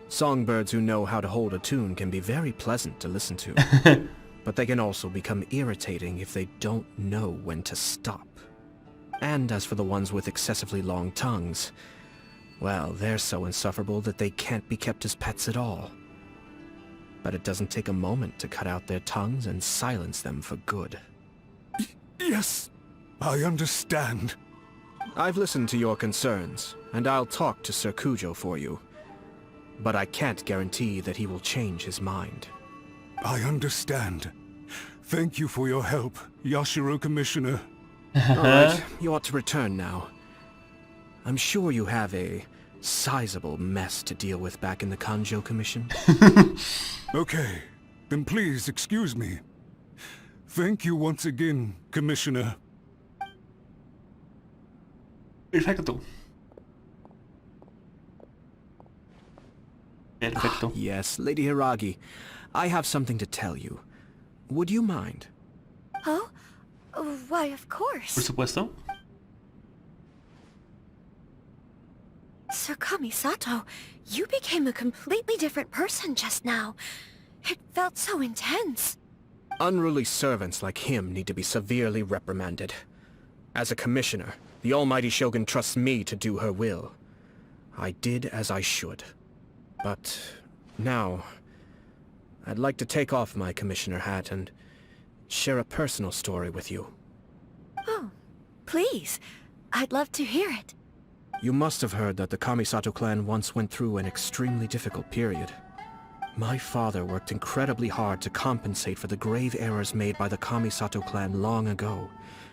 Songbirds who know how to hold a tune can be very pleasant to listen to. But they can also become irritating if they don't know when to stop. And as for the ones with excessively long tongues, well, they're so insufferable that they can't be kept as pets at all. But it doesn't take a moment to cut out their tongues and silence them for good. Yes, I understand. I've listened to your concerns, and I'll talk to Sir Kujo for you. But I can't guarantee that he will change his mind. I understand. Thank you for your help, Yashiro Commissioner. Alright, you ought to return now. I'm sure you have a sizable mess to deal with back in the Kanjo Commission. Okay, then please excuse me. Thank you once again, Commissioner. Perfecto. Perfecto. Yes, Lady Hiragi. I have something to tell you. Would you mind? Oh? Why, of course. Por supuesto. Sir Kamisato, you became a completely different person just now. It felt so intense. Unruly servants like him need to be severely reprimanded. As a commissioner, the almighty Shogun trusts me to do her will. I did as I should. But now, I'd like to take off my commissioner hat and share a personal story with you. Oh, please. I'd love to hear it. You must have heard that the Kamisato clan once went through an extremely difficult period. My father worked incredibly hard to compensate for the grave errors made by the Kamisato clan long ago,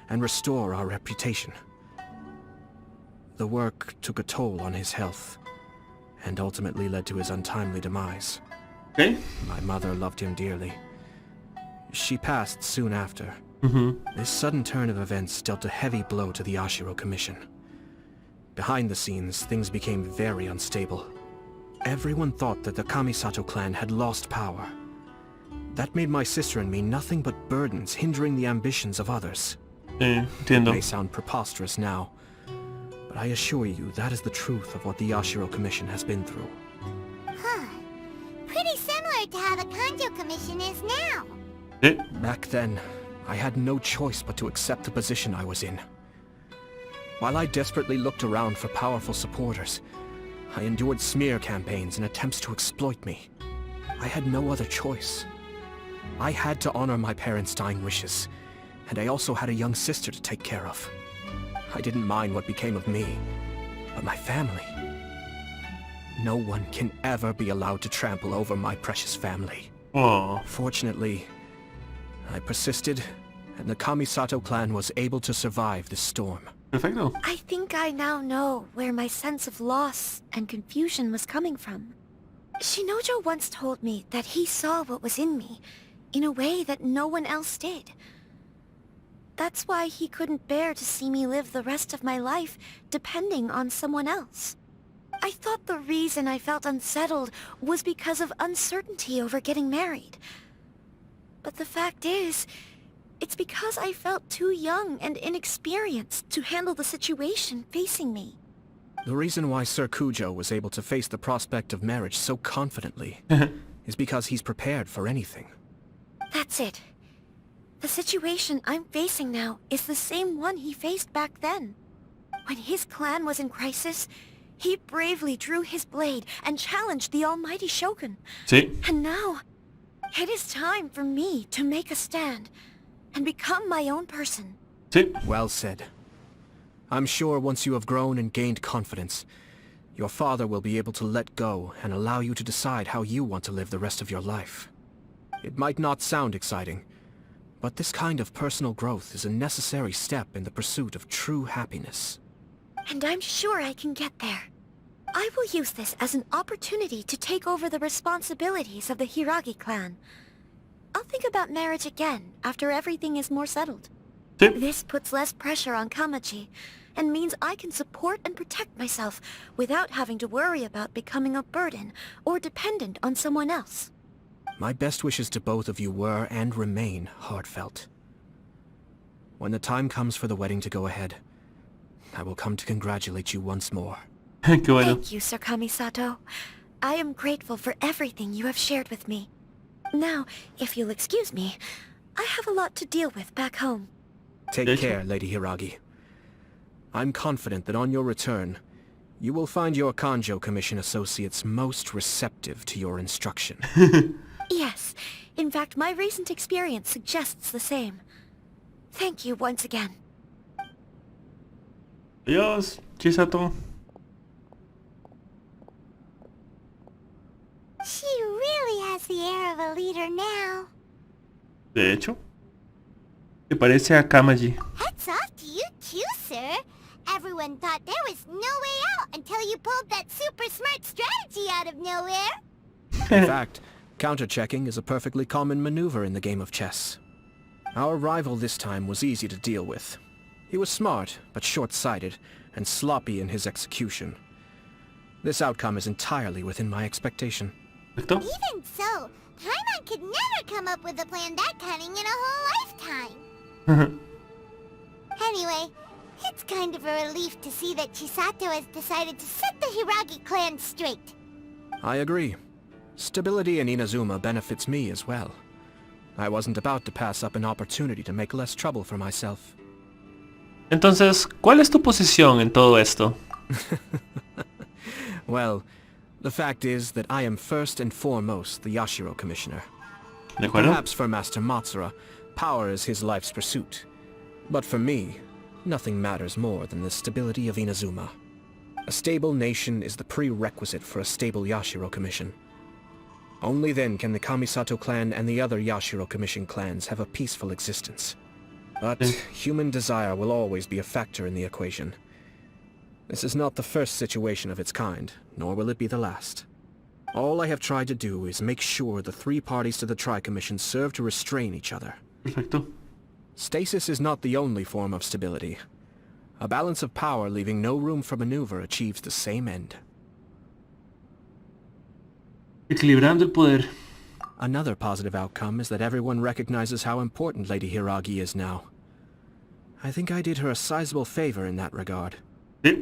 and restore our reputation. The work took a toll on his health, and ultimately led to his untimely demise. Okay. My mother loved him dearly. She passed soon after. This sudden turn of events dealt a heavy blow to the Yashiro Commission. Behind the scenes, things became very unstable. Everyone thought that the Kamisato clan had lost power. That made my sister and me nothing but burdens, hindering the ambitions of others. It may sound preposterous now, but I assure you that is the truth of what the Yashiro Commission has been through. Huh. Pretty similar to how the Kanjo Commission is now. Back then, I had no choice but to accept the position I was in. While I desperately looked around for powerful supporters, I endured smear campaigns and attempts to exploit me. I had no other choice. I had to honor my parents' dying wishes, and I also had a young sister to take care of. I didn't mind what became of me, but my family... No one can ever be allowed to trample over my precious family. Aww. Fortunately, I persisted, and the Kamisato clan was able to survive this storm. Perfecto. I think I now know where my sense of loss and confusion was coming from. Shinojo once told me that he saw what was in me, in a way that no one else did. That's why he couldn't bear to see me live the rest of my life depending on someone else. I thought the reason I felt unsettled was because of uncertainty over getting married. But the fact is, it's because I felt too young and inexperienced to handle the situation facing me. The reason why Sir Kujo was able to face the prospect of marriage so confidently is because he's prepared for anything. That's it. The situation I'm facing now is the same one he faced back then. When his clan was in crisis, he bravely drew his blade and challenged the almighty Shogun. Sí. And now, it is time for me to make a stand and become my own person. Sí. Well said. I'm sure once you have grown and gained confidence, your father will be able to let go and allow you to decide how you want to live the rest of your life. It might not sound exciting, but this kind of personal growth is a necessary step in the pursuit of true happiness. And I'm sure I can get there. I will use this as an opportunity to take over the responsibilities of the Hiragi clan. I'll think about marriage again after everything is more settled. This puts less pressure on Kamaji, and means I can support and protect myself without having to worry about becoming a burden or dependent on someone else. My best wishes to both of you were and remain heartfelt. When the time comes for the wedding to go ahead, I will come to congratulate you once more. Thank you, Sir Kamisato. I am grateful for everything you have shared with me. Now, if you'll excuse me, I have a lot to deal with back home. Take care, Lady Hiragi. I'm confident that on your return, you will find your Kanjo Commission associates most receptive to your instruction. Yes, in fact, my recent experience suggests the same. Thank you once again. Adiós, Chisato. She really has the air of a leader now. De hecho, se parece a Kamaji. Hats off to you too, sir. Everyone thought there was no way out until you pulled that super smart strategy out of nowhere. In fact, counter-checking is a perfectly common maneuver in the game of chess. Our rival this time was easy to deal with. He was smart, but short-sighted, and sloppy in his execution. This outcome is entirely within my expectation. Even so, Paimon could never come up with a plan that cunning in a whole lifetime. Anyway, it's kind of a relief to see that Chisato has decided to set the Hiragi clan straight. I agree. Stability in Inazuma benefits me as well. I wasn't about to pass up an opportunity to make less trouble for myself. Entonces, ¿cuál es tu posición en todo esto? Well, the fact is that I am first and foremost the Yashiro Commissioner. ¿De acuerdo? Perhaps for Master Matsura, power is his life's pursuit. But for me, nothing matters more than the stability of Inazuma. A stable nation is the prerequisite for a stable Yashiro Commission. Only then can the Kamisato clan and the other Yashiro Commission clans have a peaceful existence. But human desire will always be a factor in the equation. This is not the first situation of its kind, nor will it be the last. All I have tried to do is make sure the three parties to the Tri-Commission serve to restrain each other. Perfecto. Stasis is not the only form of stability. A balance of power leaving no room for maneuver achieves the same end. Equilibrando el poder. Another positive outcome is that everyone recognizes how important Lady Hiragi is now. I think I did her a sizable favor in that regard.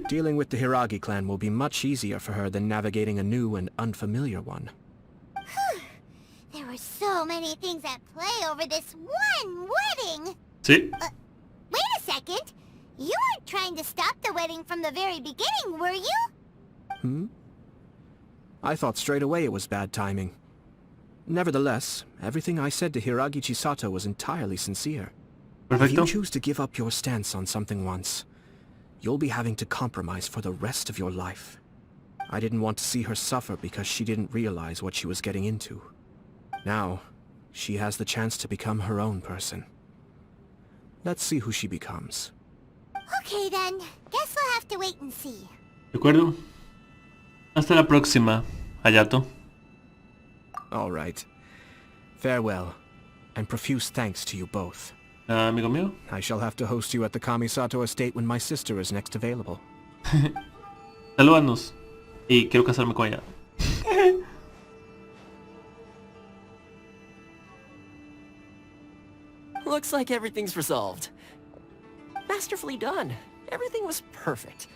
Dealing with the Hiragi clan will be much easier for her than navigating a new and unfamiliar one. There were so so many things at play over this one wedding. Sí. Wait a second. You weren't trying to stop the wedding from the very beginning, were you? I thought straight away it was bad timing. Nevertheless, everything I said to Hiragi Chisato was entirely sincere. If you choose to give up your stance on something once, you'll be having to compromise for the rest of your life. I didn't want to see her suffer because she didn't realize what she was getting into. Now, she has the chance to become her own person. Let's see who she becomes. Okay then. Guess we'll have to wait and see. ¿De acuerdo? Hasta la próxima, Hayato. All right. Farewell, and profuse thanks to you both. Amigo mío. I shall have to host you at the Kamisato estate when my sister is next available. Salúdanos. Y quiero casarme con ella. Looks like everything's resolved. Masterfully done. Everything was perfect.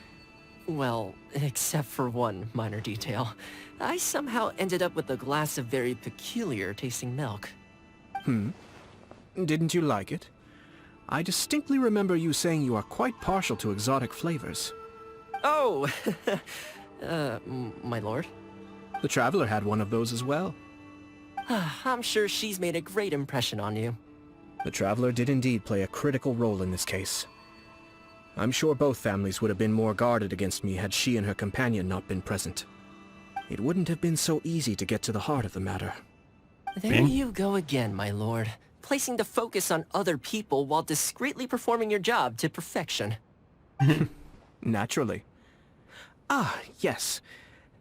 Well, except for one minor detail. I somehow ended up with a glass of very peculiar tasting milk. Didn't you like it? I distinctly remember you saying you are quite partial to exotic flavors. Oh! My lord? The Traveler had one of those as well. I'm sure she's made a great impression on you. The Traveler did indeed play a critical role in this case. I'm sure both families would have been more guarded against me had she and her companion not been present. It wouldn't have been so easy to get to the heart of the matter. There you go again, my lord. Placing the focus on other people while discreetly performing your job to perfection. Naturally. Ah, yes.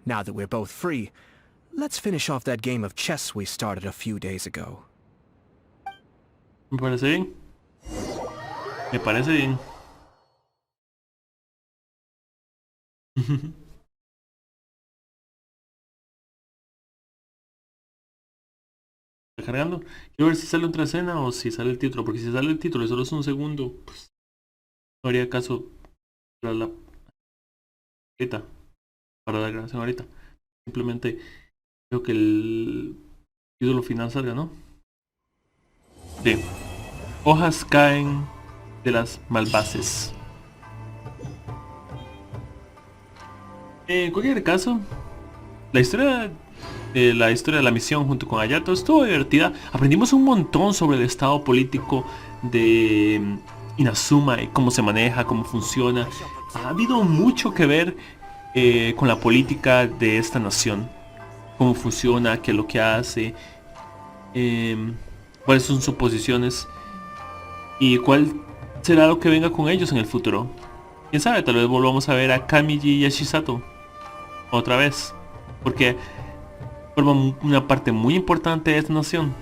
Now that we're both free, let's finish off that game of chess we started a few days ago. Me parece bien. Me parece bien. Está cargando. Quiero ver si sale otra escena o si sale el título. Porque si sale el título y solo es un segundo, pues no haría caso para la ahorita. Para la grabación ahorita. Simplemente creo que el título final salga, ¿no? Sí. Hojas caen de las Malváceas. En cualquier caso, la historia de la misión junto con Hayato estuvo divertida. Aprendimos un montón sobre el estado político de Inazuma y cómo se maneja, cómo funciona. Ha habido mucho que ver con la política de esta nación. Cómo funciona, qué es lo que hace, cuáles son sus posiciones y cuál será lo que venga con ellos en el futuro. Quién sabe, tal vez volvamos a ver a Kamiji y a Shisato otra vez, porque forman una parte muy importante de esta nación.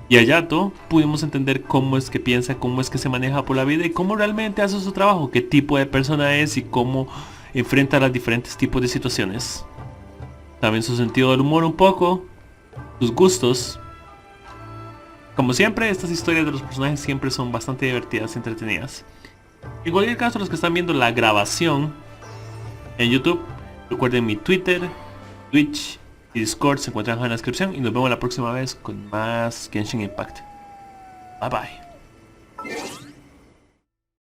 Y a Hayato pudimos entender cómo es que piensa, cómo es que se maneja por la vida y cómo realmente hace su trabajo, qué tipo de persona es y cómo enfrenta los diferentes tipos de situaciones. También su sentido del humor un poco, sus gustos. Como siempre, estas historias de los personajes siempre son bastante divertidas y entretenidas. En cualquier caso, los que están viendo la grabación en YouTube, recuerden mi Twitter, Twitch y Discord se encuentran en la descripción y nos vemos la próxima vez con más Genshin Impact. Bye bye.